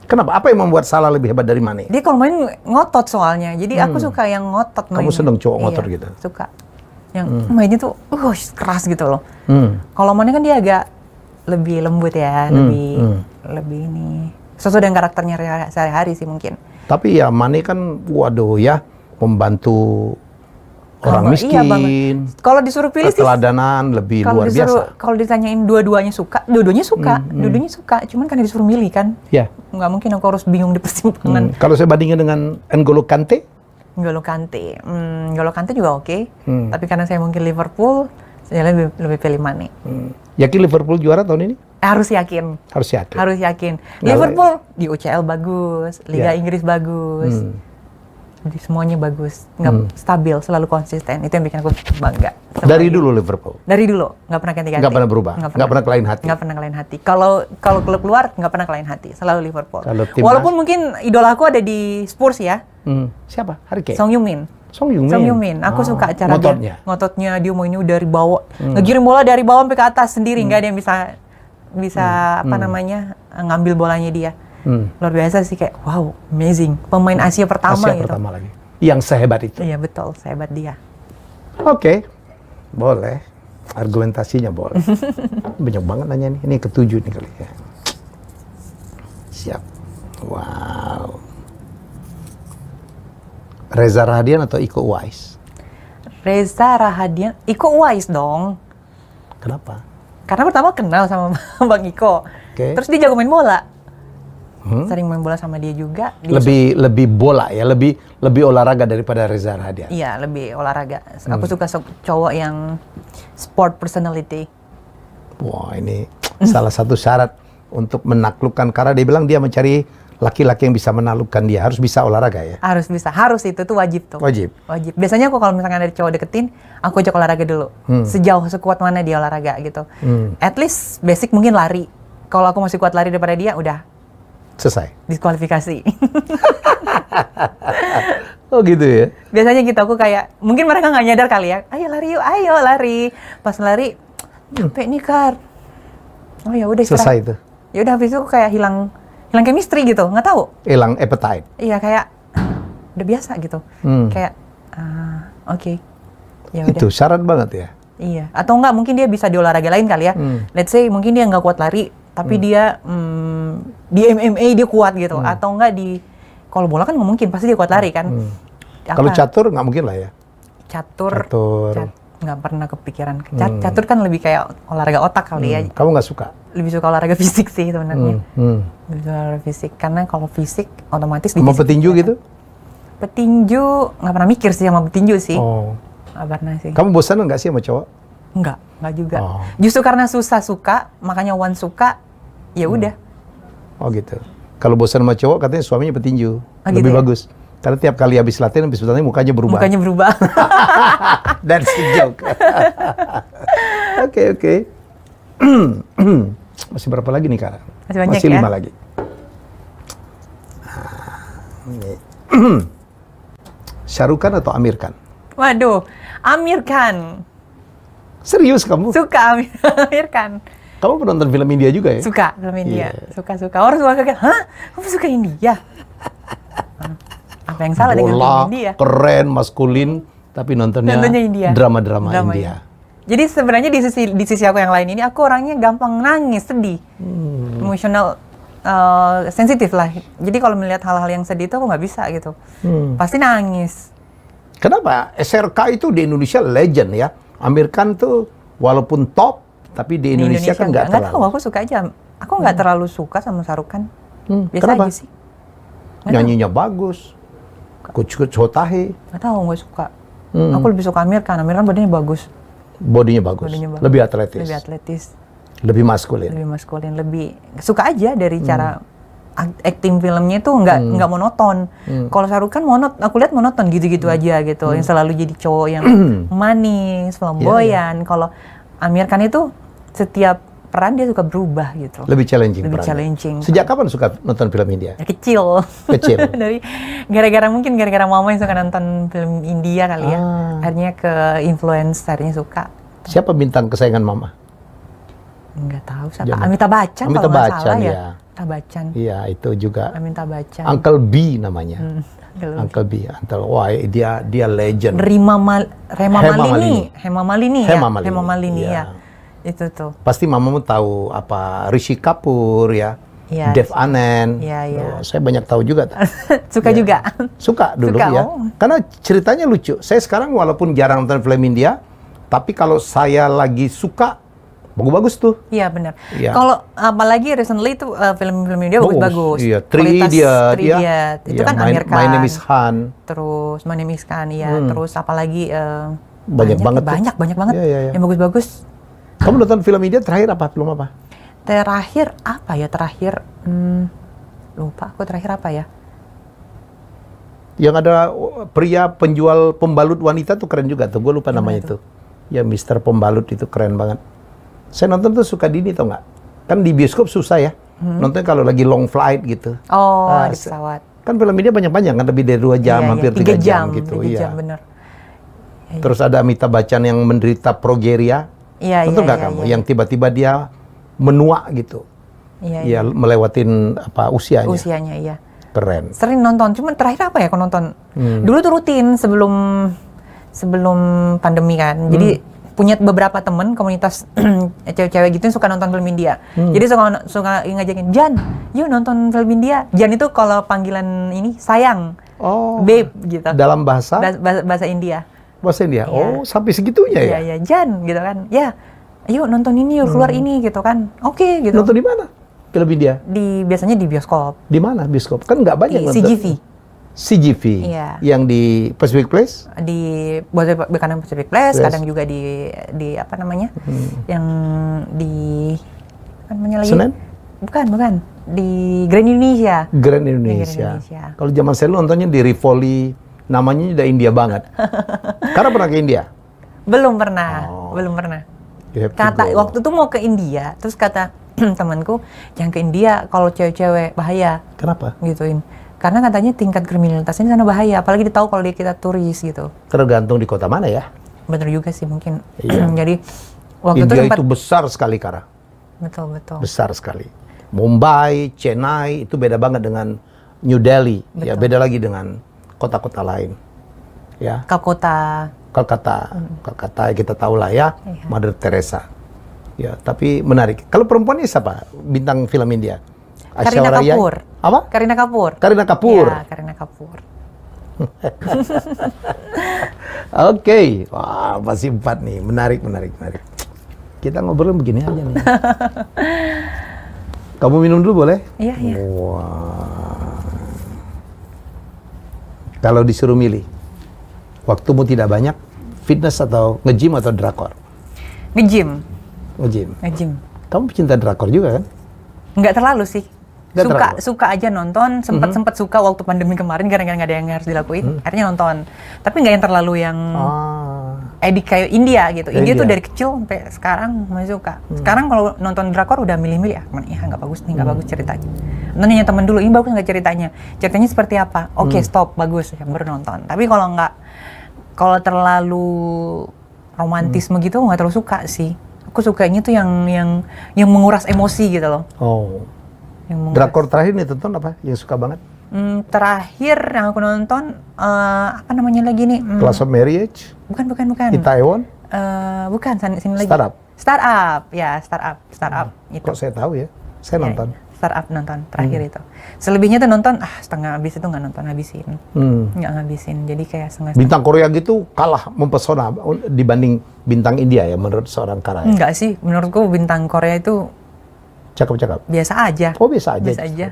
Kenapa? Apa yang membuat Salah lebih hebat dari Mane? Dia kalau main ngotot soalnya. Jadi aku suka yang ngotot mainnya. Kamu seneng cowok ngotot Iya, gitu? Suka. Yang mainnya tuh keras gitu loh. Hmm. Kalau Mane kan dia agak lebih lembut ya, lebih ini. Sesuai dengan karakternya sehari-hari sih mungkin. Tapi ya Mane kan, waduh ya, membantu orang miskin. Iya banget. Kalau disuruh pilih sih, Keteladanan lebih luar biasa. kalau ditanyain dua-duanya suka, dua-duanya suka. Cuman kan disuruh milih kan, Ya. nggak mungkin aku harus bingung di persimpangan. Kalau saya bandingin dengan N'Golo Kante, N'Golo Kante juga oke. Tapi karena saya mungkin Liverpool, saya lebih pilih Mane. yakin Liverpool juara tahun ini? Harus yakin. Harus yakin. Liverpool di UCL bagus, Liga Inggris bagus. Jadi semuanya bagus, nggak stabil, selalu konsisten. Itu yang bikin aku bangga. Dari dulu Liverpool? Dari dulu, nggak pernah ganti-ganti. Nggak pernah berubah? Nggak pernah kelain hati? Nggak pernah kelain hati. Kalau klub luar, nggak pernah kelain hati. Selalu Liverpool. Timnas? Walaupun mungkin idola aku ada di Spurs ya. Siapa? Harry Kane? Song Heung-min. Song Heung-min? Song Heung-min. Aku suka cara ngototnya. Dia mainnya dari bawah. Ngegiring bola dari bawah sampai ke atas sendiri. Nggak ada yang bisa apa namanya, ngambil bolanya dia. Luar biasa sih, kayak wow, amazing. Pemain Asia pertama gitu. Pertama lagi. Yang sehebat itu. Iya betul, sehebat dia. Oke, boleh. Argumentasinya boleh. Banyak banget nanya nih. Ini ketujuh nih kali ya. Siap. Wow. Reza Rahadian atau Iko Uwais? Reza Rahadian, Iko Uwais dong. Kenapa? Karena pertama kenal sama Bang Iko. Terus dia jago main bola. Sering main bola sama dia juga. Lebih bola ya, lebih olahraga daripada Reza Rahadian. Iya, lebih olahraga. Aku suka cowok yang sport personality. Wah, ini salah satu syarat untuk menaklukkan, karena dia bilang dia mencari laki-laki yang bisa menaklukkan dia, harus bisa olahraga ya. Harus bisa, itu tuh wajib tuh. Wajib. Biasanya aku kalau misalkan ada cowok deketin, aku ajak olahraga dulu. Sejauh sekuat mana dia olahraga gitu. At least basic mungkin lari. Kalau aku masih kuat lari daripada dia, udah selesai. Diskualifikasi. Oh gitu ya? Biasanya gitu, aku kayak, mungkin mereka nggak nyadar kali ya, ayo lari yuk, ayo lari. Pas lari, capek nih Kar. Oh ya udah selesai itu. Ya udah habis itu kayak hilang chemistry gitu, nggak tahu. Hilang appetite. Iya kayak, udah biasa gitu. Kayak, oke. Ya udah. Itu syarat banget ya? Iya, atau enggak mungkin dia bisa di olahraga lain kali ya. Let's say mungkin dia nggak kuat lari, tapi dia di MMA dia kuat gitu. Atau enggak kalau bola kan nggak mungkin, pasti dia kuat lari kan. Kalau catur nggak mungkin lah ya? Catur. Nggak pernah kepikiran. Catur kan lebih kayak olahraga otak kali ya. Kamu nggak suka? Lebih suka olahraga fisik sih sebenarnya. Lebih suka olahraga fisik, karena kalau fisik otomatis. Mau petinju gitu? Petinju nggak pernah mikir sih sama petinju sih. Nggak pernah sih. Kamu bosan nggak sih sama cowok? Nggak juga. Justru karena susah suka, makanya once suka, ya udah. Oh gitu. Kalau bosan sama cowok, katanya suaminya petinju. Lebih gitu bagus. Karena tiap kali habis latihan, habis bertanding mukanya berubah. Mukanya berubah. That's the joke. Oke. Masih berapa lagi nih, Kara? Masih banyak Masih 5 ya? lagi. Syahrukh atau Amir Khan? Waduh, Amir Khan. Serius kamu? Suka Amir Khan. Kamu penonton film India juga ya? Suka film India. Suka. Orang semua kaget, hah? Kamu suka India? Apa yang salah dengan film India? Keren, maskulin, tapi nontonnya India. Drama India. Jadi sebenarnya di sisi aku yang lain ini, aku orangnya gampang nangis, sedih, emosional, sensitif lah. Jadi kalau melihat hal-hal yang sedih itu aku nggak bisa gitu, pasti nangis. Kenapa? SRK itu di Indonesia legend ya. Amir Khan tuh walaupun top, tapi di Indonesia kan nggak terlalu. Nggak tahu, aku suka aja. Aku nggak terlalu suka sama Shahrukh Khan. Biasa Kenapa? aja sih. Nyanyinya bagus. Coach Hotahe. Nggak tahu, nggak suka. Aku lebih suka Amir Khan. Amir Khan badannya bagus. Bodinya bagus. Lebih atletis. Lebih maskulin. Lebih suka aja dari cara acting filmnya itu nggak monoton. Kalau Shahrukh Khan aku lihat monoton gitu-gitu aja gitu. Yang selalu jadi cowok yang manis, flamboyan. Kalau Amir Khan itu setiap peran dia suka berubah gitu. Lebih challenging. Sejak kapan suka nonton film India? Kecil. Dari gara-gara mama yang suka nonton film India kali ya. Akhirnya ke influence, akhirnya suka. Siapa bintang kesayangan mama? Enggak tahu siapa. Amitabh Bachchan kalau nggak salah ya. Amitabh Bachchan. Iya, itu juga. Amitabh Bachchan. Uncle B namanya. Uncle B. Wah, dia legend. Hema Malini ya. Itu tuh. Pasti mamamu tahu apa Rishi Kapoor ya. Ya, Dev Anand. Iya. Saya banyak tahu juga. Suka juga. Suka dulu ya. Karena ceritanya lucu. Saya sekarang walaupun jarang nonton film India, tapi kalau saya lagi suka, bagus-bagus tuh. Iya benar. Ya. Kalau apalagi recently itu film-film India bagus-bagus. Iya, Three Idiot. Itu kan Amir Khan. My Name is Khan. Terus My Name is Khan ya. Terus apalagi banyak banget. Banyak banget. Ya. Yang bagus-bagus. Kamu nonton film India terakhir apa? Film apa? Terakhir apa ya? Lupa aku terakhir apa ya? Yang ada pria penjual pembalut wanita tuh keren juga tuh. Gue lupa namanya tuh. Ya Mister Pembalut itu keren banget. Saya nonton tuh suka dini tau nggak? Kan di bioskop susah ya. Nonton kalau lagi long flight gitu. Oh, di pesawat. Kan film ini panjang-panjang kan, lebih dari 2 jam, hampir 3 jam gitu. 3 jam bener. Terus ada Amitabh Bachchan yang menderita progeria. Iya, Nonton nggak kamu? Yang tiba-tiba dia menua gitu. Iya. Ya melewatin usianya. Usianya, iya. Keren. Sering nonton, cuman terakhir apa ya kalau nonton? Dulu tuh rutin sebelum pandemi kan. Jadi punya beberapa temen komunitas cewek-cewek gitu yang suka nonton film India. Jadi suka ngajakin, Jan, yuk nonton film India. Jan itu kalau panggilan ini sayang, babe gitu. Dalam bahasa? Bahasa India. Bahasa India? Iya. Oh, sampai segitunya ya? Iya, Jan gitu kan. Ya, ayo nonton ini, yuk keluar ini gitu kan. Oke gitu. Nonton di mana? Film India? Biasanya di bioskop. Di mana bioskop? Kan nggak banyak Di nonton. CGV. CGV? Iya. Yang di Pacific Place? Di kadang Pacific Place, Yes. kadang juga di apa namanya? Yang di apa namanya lagi? Senen? Bukan. Di Grand Indonesia. Grand Di Indonesia. Grand Indonesia. Kalau zaman saya nontonnya di Rivoli, namanya udah India banget. Karena pernah ke India? Belum pernah. You have to Kata go. waktu itu mau ke India, terus kata temanku, jangan ke India kalau cewek-cewek bahaya. Kenapa? Gituin. Karena katanya tingkat kriminalitasnya di sana bahaya, apalagi dia tahu kalau kita turis gitu. Tergantung di kota mana ya. Bener juga sih mungkin. Iya. Jadi waktu India itu sempat itu besar sekali, Kara. betul. Besar sekali. Mumbai, Chennai itu beda banget dengan New Delhi. Ya beda lagi dengan kota-kota lain. Ya, Calcutta. Calcutta kita tahu lah ya, Iya. Mother Teresa. Ya, tapi menarik. Kalau perempuannya siapa? Bintang film India? Kareena Aishwarya- Kapoor. Apa? Kareena Kapoor. Kareena Kapoor. Ya, Kareena Kapoor. Oke, wah masih 4 nih, menarik. Kita ngobrol begini aja nih. Kamu minum dulu boleh? Iya. Wah. Kalau disuruh milih, waktumu tidak banyak, fitness atau nge-gym atau drakor? Nge-gym. Nge-gym. Kamu pecinta drakor juga kan? Nggak terlalu sih. Nggak terlalu? Suka aja nonton, sempat suka waktu pandemi kemarin gara-gara nggak ada yang harus dilakuin, akhirnya nonton. Tapi nggak yang terlalu yang edik kayak India gitu. India tuh India. dari kecil sampai sekarang masih suka. Sekarang kalau nonton drakor udah milih-milih nggak bagus nih, nggak bagus ceritanya. Nanya temen dulu, ini bagus nggak ceritanya? Ceritanya seperti apa? Oke, stop, bagus, ya, baru nonton. Tapi kalau terlalu romantisme gitu nggak terlalu suka sih. Aku sukanya tuh yang menguras emosi gitu loh. Oh. Yang menguras. Drakor terakhir nih tonton apa? Yang suka banget? Terakhir yang aku nonton apa namanya lagi nih? Class of Marriage? Bukan. Itaewon? Bukan, sini lagi. Startup? Startup itu. Kok saya tahu ya? Saya Iya, nonton. Startup nonton terakhir itu. Selebihnya tuh nonton setengah habis itu nggak nonton habisin. Nggak ngabisin. Jadi kayak setengah. Bintang Korea gitu kalah mempesona dibanding bintang India ya menurut seorang Kara. Ya? Enggak sih, menurutku bintang Korea itu Cakep-cakep. biasa aja. Oh biasa aja. Biasa aja.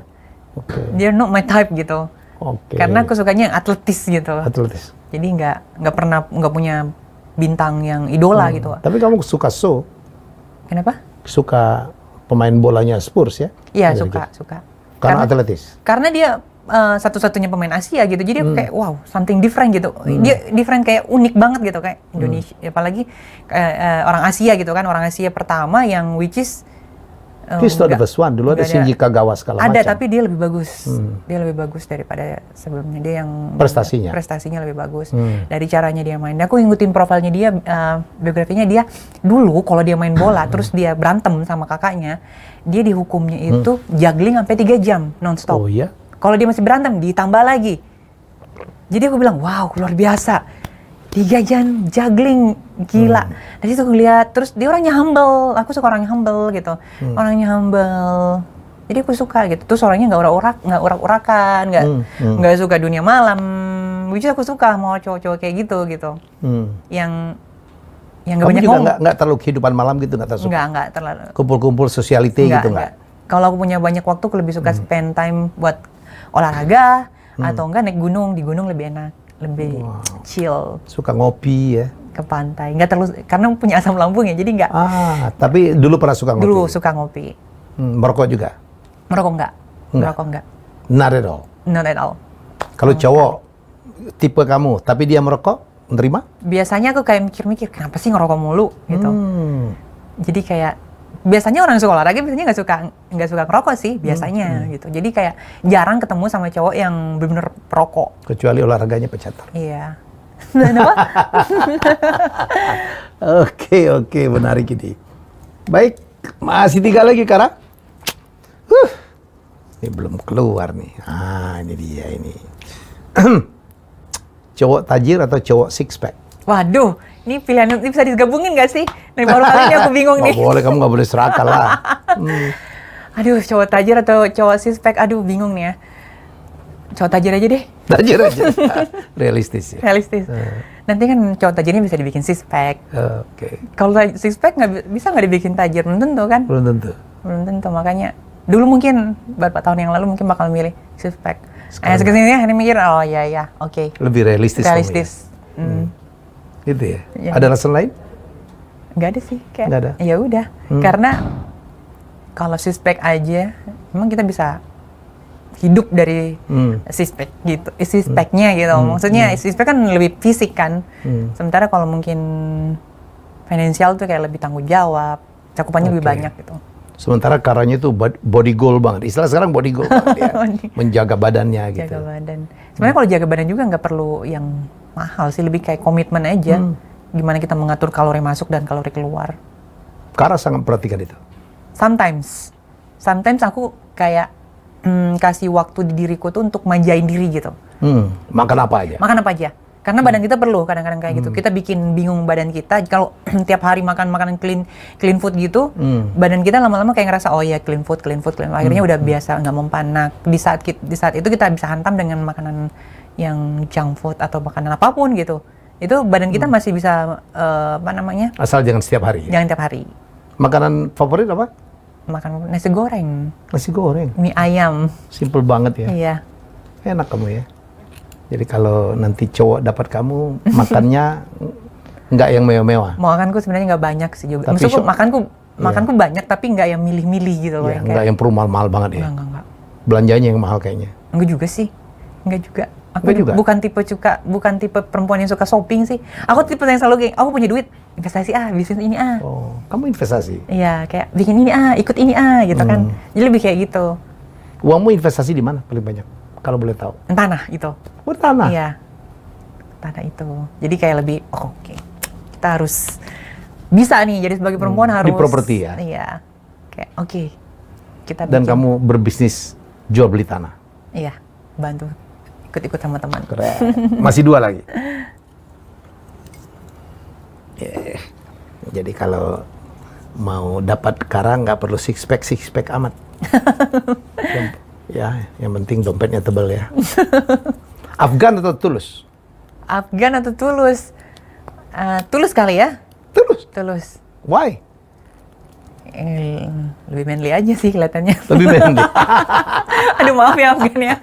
Oke. Dia not my type gitu. Oke. Karena aku sukanya yang atletis gitu. Atletis. Jadi nggak punya bintang yang idola gitu. Tapi kamu suka show? Kenapa? Suka pemain bolanya Spurs ya? Iya, Dari suka. gitu. Karena atletis? Karena dia satu-satunya pemain Asia gitu. Jadi aku kayak wow, something different gitu. Dia different kayak unik banget gitu kayak Indonesia. Apalagi orang Asia gitu kan, orang Asia pertama yang which is He's not the first one. Dulu ada Shinji Kagawa segala macam. Ada, tapi dia lebih bagus. Dia lebih bagus daripada sebelumnya. Dia yang prestasinya lebih bagus. Dari caranya dia main. Aku ngikutin profilnya dia, biografinya dia. Dulu kalau dia main bola, terus dia berantem sama kakaknya, dia dihukumnya itu juggling sampai 3 jam non-stop. Oh iya? Kalau dia masih berantem, ditambah lagi. Jadi aku bilang, wow, luar biasa. 3 jam juggling, gila. Dari situ aku lihat, terus dia orangnya humble. Aku suka orang yang humble gitu. Orangnya humble. Jadi aku suka gitu. Terus orangnya nggak urak-urakan, nggak suka dunia malam. Which is aku suka mau cowok-cowok kayak gitu. Yang nggak banyak ngomong. Kamu juga nggak terlalu kehidupan malam gitu, nggak terlalu suka? Nggak terlalu. Kumpul-kumpul sociality gitu nggak? Kalau aku punya banyak waktu, aku lebih suka spend time buat olahraga, atau enggak naik gunung. Di gunung lebih enak. Lebih chill. Suka ngopi ya? Ke pantai, nggak terlalu, karena punya asam lambung ya, jadi nggak. Tapi dulu pernah suka ngopi? Dulu suka ngopi. Merokok juga? Merokok nggak. Merokok nggak. Not at all? Not at all. Kalau cowok tipe kamu, tapi dia merokok, menerima? Biasanya aku kayak mikir-mikir, kenapa sih ngerokok mulu gitu. Jadi kayak biasanya orang yang suka olahraga biasanya nggak suka ngerokok sih biasanya gitu. Jadi kayak jarang ketemu sama cowok yang benar-benar perokok. Kecuali olahraganya pecatur. Iya. Kenapa? Oke, menarik ini. Baik, masih 3 lagi, Kara. Ini belum keluar nih. Ini dia ini. Cowok tajir atau cowok six pack? Waduh, ini pilihan ini bisa digabungin nggak sih? Nih baru kali ini aku bingung nih. Nggak boleh, kamu nggak boleh serakah lah. Aduh, cowok tajir atau cowok six pack? Aduh, bingung nih ya. Cowok tajir aja deh. Tajir aja. Realistis ya? Realistis. Nanti kan cowok tajirnya bisa dibikin six pack. Oke. Kalau six pack bisa nggak dibikin tajir? Belum tentu kan? Belum tentu. Belum tentu, makanya dulu mungkin beberapa tahun yang lalu mungkin bakal milih six pack. Sekarang Kesini ini mikir, oh ya, oke. Lebih realistis. Realistis. Gitu ya? Ya. Ada alasan lain? Nggak ada sih, kayak Nggak ada? ya udah. Karena kalau six pack aja, memang kita bisa hidup dari six pack gitu, six packnya gitu. Maksudnya six pack kan lebih fisik kan. Sementara kalau mungkin finansial tuh kayak lebih tanggung jawab, cakupannya lebih banyak gitu. Sementara Karanya tuh body goal banget. Istilah sekarang body goal banget ya. Menjaga badannya gitu. Jaga badan. Sebenarnya kalau jaga badan juga nggak perlu yang mahal sih, lebih kayak komitmen aja. Gimana kita mengatur kalori masuk dan kalori keluar. Kara sangat perhatikan itu. Sometimes aku kayak kasih waktu di diriku tuh untuk manjain diri gitu. Makan apa aja? Makan apa aja. Karena badan kita perlu kadang-kadang kayak gitu. Kita bikin bingung badan kita kalau tiap hari makan makanan clean food gitu, badan kita lama-lama kayak ngerasa oh ya clean food. Akhirnya udah biasa nggak mempanak. Di saat itu kita bisa hantam dengan makanan yang junk food atau makanan apapun gitu. Itu badan kita masih bisa Asal jangan setiap hari. Jangan tiap hari. Makanan favorit apa? Makan nasi goreng, Nasi goreng. mie ayam. Simple banget ya. Iya. Enak kamu ya. Jadi kalau nanti cowok dapat kamu, makannya nggak yang mewah-mewah. Makanku sebenarnya nggak banyak sih juga. Tapi Maksudku makanku banyak tapi nggak yang milih-milih gitu loh. Ya, Yang nggak yang perlu mahal-mahal banget ya. Enggak. Belanjanya yang mahal kayaknya. Enggak juga sih. Enggak juga. Aku Enggak juga? bukan tipe perempuan yang suka shopping sih. Aku tipe yang selalu kayak, aku punya duit, investasi bisnis ini Oh, kamu investasi? Iya, kayak bikin ini ikut ini gitu kan. Jadi lebih kayak gitu. Uangmu investasi di mana paling banyak? Kalau boleh tahu. Tanah gitu. Oh, tanah? Iya. Tanah itu. Jadi kayak lebih, oke. Kita harus bisa nih jadi sebagai perempuan harus Di properti ya? Iya. Kayak oke. Kita Dan bikin. kamu berbisnis jual beli tanah? Iya, bantu ikut-ikut sama teman. Keren. Masih 2 lagi. Jadi kalau mau dapat Kara nggak perlu six pack amat. Yang penting dompetnya tebal ya. Afgan atau Tulus? Afgan atau Tulus? Tulus kali ya? Tulus. Why? Lebih manly aja sih kelihatannya. Lebih manly. Aduh maaf ya Afgan ya.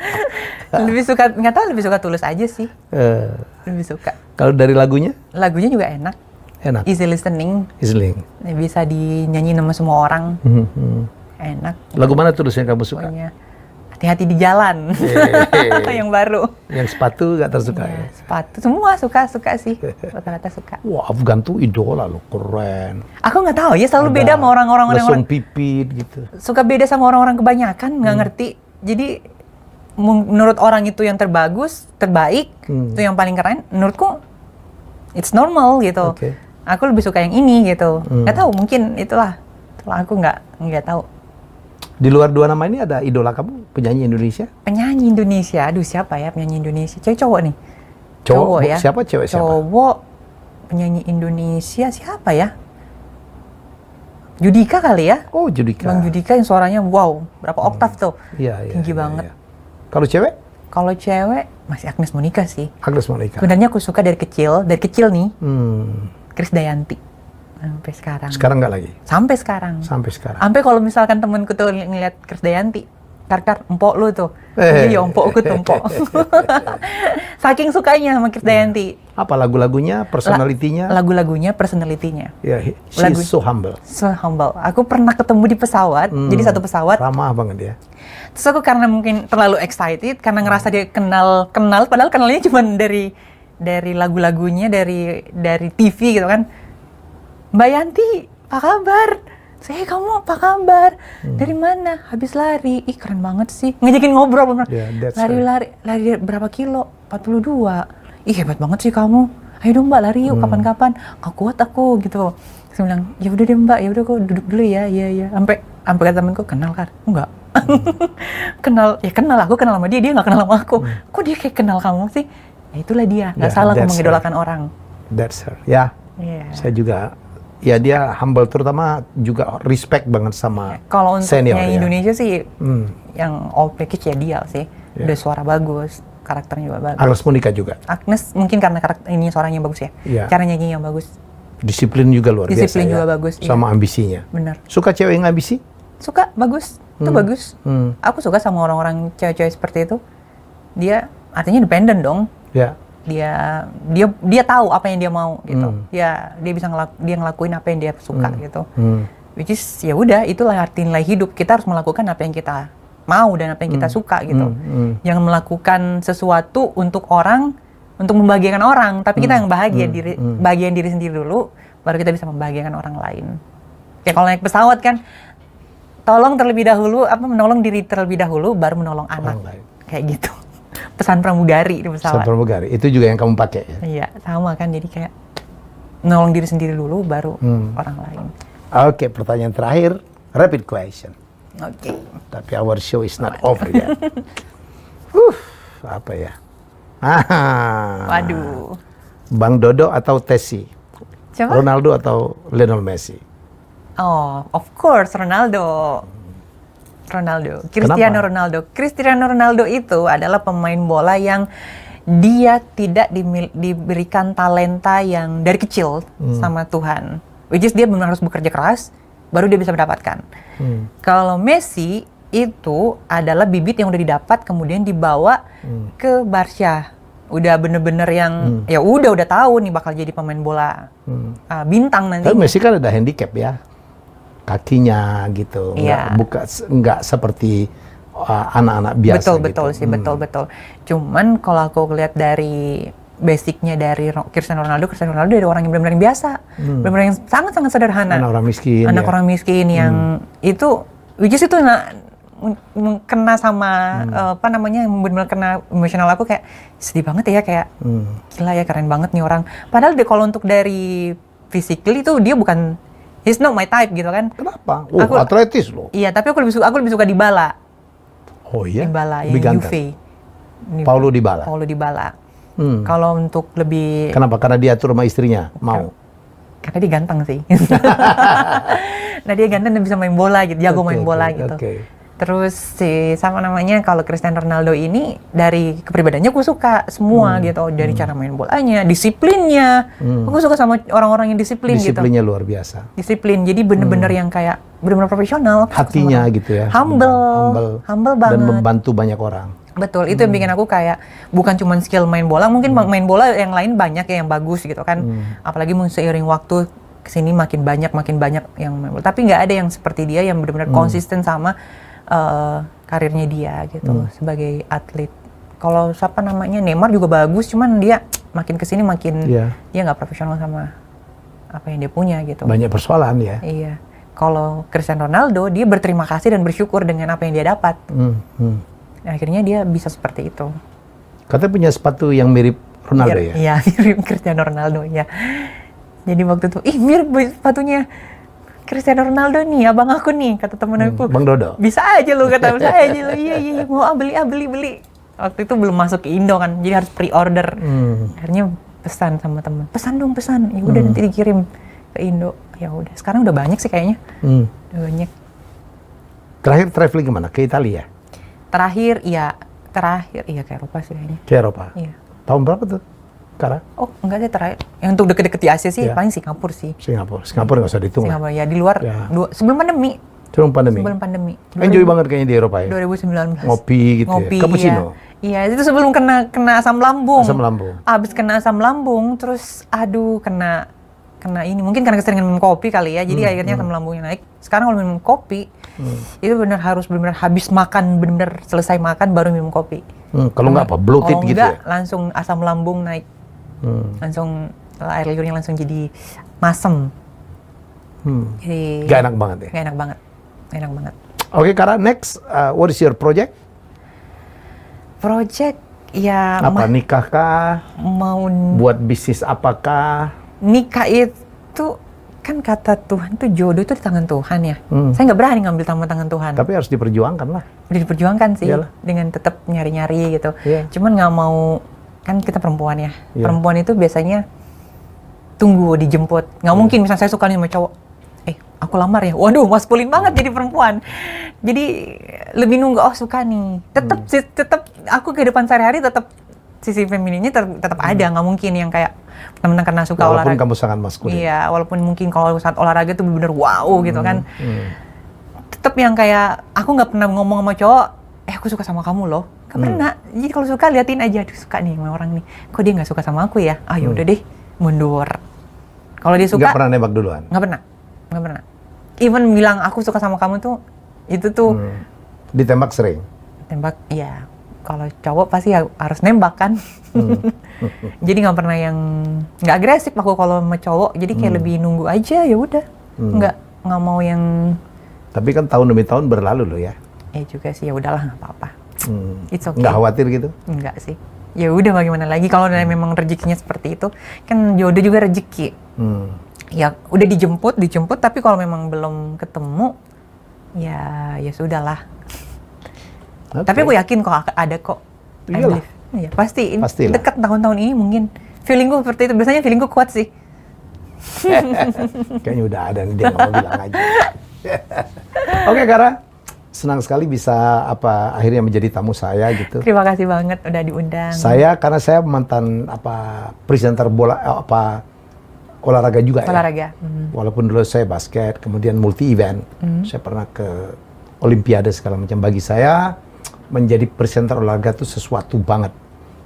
Lebih suka Tulus aja sih. Lebih suka. Kalau dari lagunya? Lagunya juga enak. Enak. Easy listening. Bisa dinyanyi sama semua orang. Enak. Lagu mana Tulus yang kamu suka? Pokoknya hati-hati di jalan. Yang baru. Yang sepatu gak tersuka ya? Sepatu semua suka sih. Rata-rata suka. Wah, Afgan tuh idola loh, keren. Aku nggak tahu ya, selalu beda sama orang-orang lesung pipit gitu. Suka beda sama orang-orang kebanyakan, nggak ngerti. Jadi menurut orang itu yang terbaik, itu yang paling keren. Menurutku it's normal gitu. Okay. Aku lebih suka yang ini gitu. Nggak tahu, mungkin itulah aku nggak tahu. Di luar 2 nama ini ada idola kamu, penyanyi Indonesia? Penyanyi Indonesia, aduh siapa ya penyanyi Indonesia? Cewek cowok nih? Cowok ya? Siapa? Cowok, penyanyi Indonesia siapa ya? Judika kali ya? Oh, Judika. Bang Judika yang suaranya wow, berapa oktav tuh? Iya. Tinggi banget. Iya. Kalau cewek? Kalau cewek, masih Agnes Monica sih. Agnes Monica. Sebenarnya aku suka dari kecil nih, Krisdayanti. Sampai sekarang. Sekarang nggak lagi? Sampai sekarang. Sampai kalau misalkan temenku tuh ngeliat Krisdayanti, Kar, empok lu tuh. Iya, empokku tuh, empok. Saking sukanya sama Krisdayanti. Apa lagu-lagunya, personalitinya? Lagu-lagunya, personalitinya. Ya, she's so humble. So humble. Aku pernah ketemu di pesawat, jadi satu pesawat. Ramah banget ya. Terus aku karena mungkin terlalu excited, karena ngerasa dia kenal, padahal kenalnya cuma dari lagu-lagunya, dari TV gitu kan. Mbak Yanti, apa kabar? Saya, kamu apa kabar? Dari mana? Habis lari. Ih, keren banget sih. Ngajakin ngobrol bener. Lari berapa kilo? 42. Ih, hebat banget sih kamu. Ayo dong Mbak, lari yuk kapan-kapan. Gak kuat aku gitu. Terus bilang, ya udah deh Mbak, ya udah kok duduk dulu ya. Iya. Sampai kata temanku, kenal kan? Enggak. kenal, aku kenal sama dia nggak kenal sama aku. Kok dia kayak kenal kamu sih? Ya itulah dia. Nggak salah aku mengidolakan orang. That's her. Ya. Saya juga. Ya dia humble, terutama juga respect banget sama kalau untuk senior. Yang Indonesia sih, yang all package ya dia sih. Udah suara bagus, karakternya juga bagus. Agnes Monica juga. Agnes mungkin karena karakter ini suaranya bagus ya. Cara nyanyi yang bagus. Disiplin juga luar biasa. Disiplin juga bagus. Sama ambisinya. Benar. Suka cewek yang ambisi? Suka, bagus. Itu bagus. Aku suka sama orang-orang cewek-cewek seperti itu. Dia artinya independen dong. Ya. Dia tahu apa yang dia mau gitu. Dia bisa ngelakuin apa yang dia suka gitu. Which is ya udah, itulah arti nilai hidup. Kita harus melakukan apa yang kita mau dan apa yang kita suka gitu. Jangan melakukan sesuatu untuk orang, untuk membahagiakan orang, tapi kita yang bahagian diri sendiri dulu, baru kita bisa membahagiakan orang lain. Kayak kalau naik pesawat kan, tolong terlebih dahulu, menolong diri terlebih dahulu, baru menolong anak. Kayak gitu. Pesan pramugari di pesawat. Pesan pramugari, itu juga yang kamu pakai ya? Iya, sama kan, jadi kayak menolong diri sendiri dulu, baru orang lain. Oke, pertanyaan terakhir, rapid question. Oke. Tapi our show is not over yet. Apa ya? Waduh. Bang Dodo atau Tessie? Siapa? Ronaldo atau Lionel Messi? Oh, of course Ronaldo. Cristiano Ronaldo. Cristiano Ronaldo itu adalah pemain bola yang dia tidak diberikan talenta yang dari kecil sama Tuhan. Which is dia benar harus bekerja keras, baru dia bisa mendapatkan. Kalau Messi itu adalah bibit yang udah didapat, kemudian dibawa ke Barca. Udah bener-bener yang ya udah tahu nih bakal jadi pemain bola bintang nanti. Tapi Messi kan ada handicap ya, kakinya gitu, nggak seperti anak-anak biasa. Betul. Cuman kalau aku lihat dari basicnya dari Cristiano Ronaldo dari orang yang benar-benar biasa, benar-benar yang sangat-sangat sederhana. Anak orang miskin yang itu, which is itu kena sama yang benar-benar kena emosional aku, kayak sedih banget ya, kayak gila ya, keren banget nih orang. Padahal kalau untuk dari physically itu dia bukan, he's not my type gitu kan. Kenapa? Aku atletis loh. Iya, tapi aku lebih suka Dybala. Oh iya? Dybala lebih yang ganteng. Paulo Dybala. Kalau untuk lebih... Kenapa? Karena dia atur sama istrinya? Mau? Karena dia ganteng sih. Nah dia ganteng dan bisa main bola gitu, jago main bola gitu. Terus kalau Cristiano Ronaldo ini dari kepribadiannya aku suka semua gitu, dari cara main bolanya, disiplinnya. Aku suka sama orang-orang yang disiplin gitu. Disiplinnya luar biasa. Disiplin, jadi bener-bener yang kayak bener-bener profesional. Hatinya gitu ya. Humble banget. Dan membantu banyak orang. Betul, itu yang bikin aku kayak bukan cuma skill main bola, mungkin main bola yang lain banyak ya yang bagus gitu kan. Apalagi seiring waktu kesini makin banyak yang main bola. Tapi nggak ada yang seperti dia yang benar-benar konsisten sama karirnya dia gitu sebagai atlet. Kalau Neymar juga bagus, cuman dia makin kesini makin dia nggak profesional sama apa yang dia punya gitu. Banyak persoalan ya. Iya. Kalau Cristiano Ronaldo dia berterima kasih dan bersyukur dengan apa yang dia dapat. Akhirnya dia bisa seperti itu. Katanya punya sepatu yang mirip Ronaldo ya? Iya, mirip Cristiano Ronaldo ya. Jadi waktu itu, mirip sepatunya Cristiano Ronaldo nih, abang aku nih, kata temen aku. Bang Dodo? Bisa aja lu, iya, mau beli. Waktu itu belum masuk ke Indo kan, jadi harus pre-order. Akhirnya pesan sama temen, pesan. Ya udah nanti dikirim ke Indo. Ya udah, sekarang udah banyak sih kayaknya. Udah banyak. Terakhir traveling kemana? Ke Italia? Terakhir ke Eropa sih kayaknya. Ke Eropa? Iya. Tahun berapa tuh? Karena? Oh enggak sih, terakhir. Yang untuk deket-deket di Asia sih, paling Singapura sih. Singapura nggak usah dihitung. Singapura ya, di luar, sebelum pandemi. Sebelum pandemi. Enjoy banget kayaknya di Eropa ya? 2019. Ngopi gitu ya? Cappuccino? Iya, itu sebelum kena asam lambung. Asam lambung? Abis kena asam lambung, terus kena ini. Mungkin karena keseringan minum kopi kali ya, jadi akhirnya asam lambungnya naik. Sekarang kalau minum kopi, Itu benar harus benar habis makan, benar selesai makan baru minum kopi. Kalau nggak apa, bloated kalau gitu enggak, ya? langsung asam lambung naik. Langsung air liurnya langsung jadi masem. Jadi Gak enak banget ya? Gak enak banget. Gak enak banget. Oke, Kara, next, what is your project? Project ya Apa, nikah kah? mau Buat bisnis apakah? nikah itu kan kata Tuhan tuh jodoh itu di tangan Tuhan ya. Saya nggak berani ngambil tangan Tuhan. Tapi harus diperjuangkan lah. Udah diperjuangkan sih Iyalah. dengan tetap nyari-nyari gitu. Iya. Cuman nggak mau, kan kita perempuan ya. Iya. Perempuan itu biasanya tunggu dijemput. Nggak mungkin misalnya saya suka nih sama cowok. Aku lamar ya. Waduh, maskulin banget jadi perempuan. Jadi lebih nunggu, oh suka nih. Tetap aku kehidupan sehari-hari tetap sisi femininnya tetap ada. Nggak mungkin yang kayak teman-teman karena suka Walaupun olahraga. kamu sangat maskulin. Iya, walaupun mungkin kalau saat olahraga tuh bener wow gitu kan. Tetap yang kayak aku nggak pernah ngomong sama cowok, aku suka sama kamu loh. Nggak pernah. Jadi kalau suka liatin aja, aduh suka nih sama orang nih. Kok dia nggak suka sama aku ya? Ah yaudah deh, mundur. Kalau dia suka, Nggak pernah nembak duluan? nggak pernah. Even bilang aku suka sama kamu tuh, itu tuh Ditembak sering? tembak, ya. Kalau cowok pasti harus nembak kan. Jadi nggak pernah yang nggak agresif aku kalau sama cowok. Jadi kayak lebih nunggu aja ya udah. Nggak mau yang. Tapi kan tahun demi tahun berlalu loh ya. Juga sih ya udahlah nggak apa-apa. It's okay. Nggak khawatir gitu? Enggak sih. Ya udah bagaimana lagi kalau memang rezekinya seperti itu, kan jodoh juga rezeki. Ya udah dijemput tapi kalau memang belum ketemu ya sudahlah. Okay. Tapi aku yakin kok ada kok. I Iyalah. believe. Iya, pasti. Pastilah. Dekat tahun-tahun ini mungkin feelingku seperti itu. Biasanya feelingku kuat sih. Kayaknya udah ada nih, dia nggak mau bilang aja. Oke, Kara, senang sekali bisa akhirnya menjadi tamu saya gitu. Terima kasih banget udah diundang. Karena saya mantan presenter bola olahraga juga olahraga. ya. Walaupun dulu saya basket, kemudian multi event. Saya pernah ke Olimpiade segala macam. Bagi saya menjadi presenter olahraga itu sesuatu banget.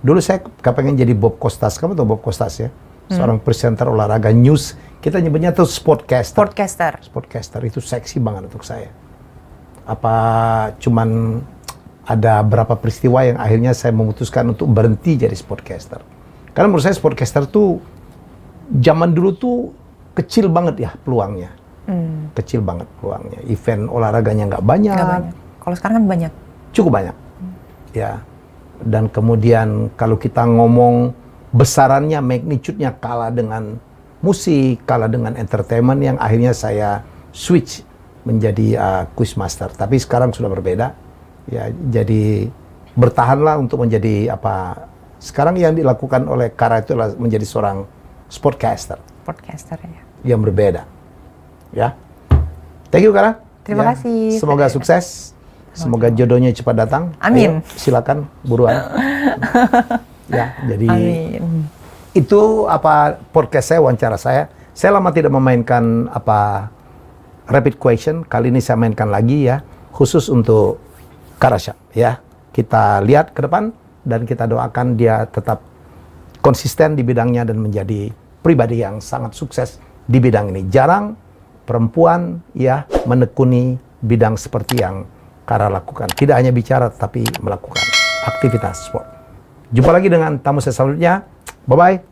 Dulu saya kepengen jadi Bob Costas. Kamu tahu Bob Costas ya? Seorang presenter olahraga news. Kita nyebutnya tuh sportcaster. Sportcaster itu seksi banget untuk saya. Cuman ada berapa peristiwa yang akhirnya saya memutuskan untuk berhenti jadi sportcaster. Karena menurut saya sportcaster tuh zaman dulu tuh kecil banget ya peluangnya. Kecil banget peluangnya. Event olahraganya nggak banyak. Kalau sekarang kan banyak. Cukup banyak. Ya. Dan kemudian kalau kita ngomong besarannya, magnitude-nya kalah dengan musik, kalah dengan entertainment yang akhirnya saya switch menjadi quizmaster. Tapi sekarang sudah berbeda. Ya, jadi bertahanlah untuk menjadi sekarang yang dilakukan oleh Kara itu adalah menjadi seorang sportcaster ya. Yang berbeda. Ya. Thank you, Kara. Terima kasih. Semoga sukses. Semoga jodohnya cepat datang. Amin. Ayo, silakan buruan. Ya, jadi amin. Itu podcast saya, wawancara saya. Saya lama tidak memainkan rapid question. Kali ini saya mainkan lagi ya, khusus untuk Karasha ya. Kita lihat ke depan dan kita doakan dia tetap konsisten di bidangnya dan menjadi pribadi yang sangat sukses di bidang ini. Jarang perempuan ya menekuni bidang seperti yang Kara lakukan. Tidak hanya bicara tapi melakukan aktivitas sport. Jumpa lagi dengan tamu saya selanjutnya. Bye-bye.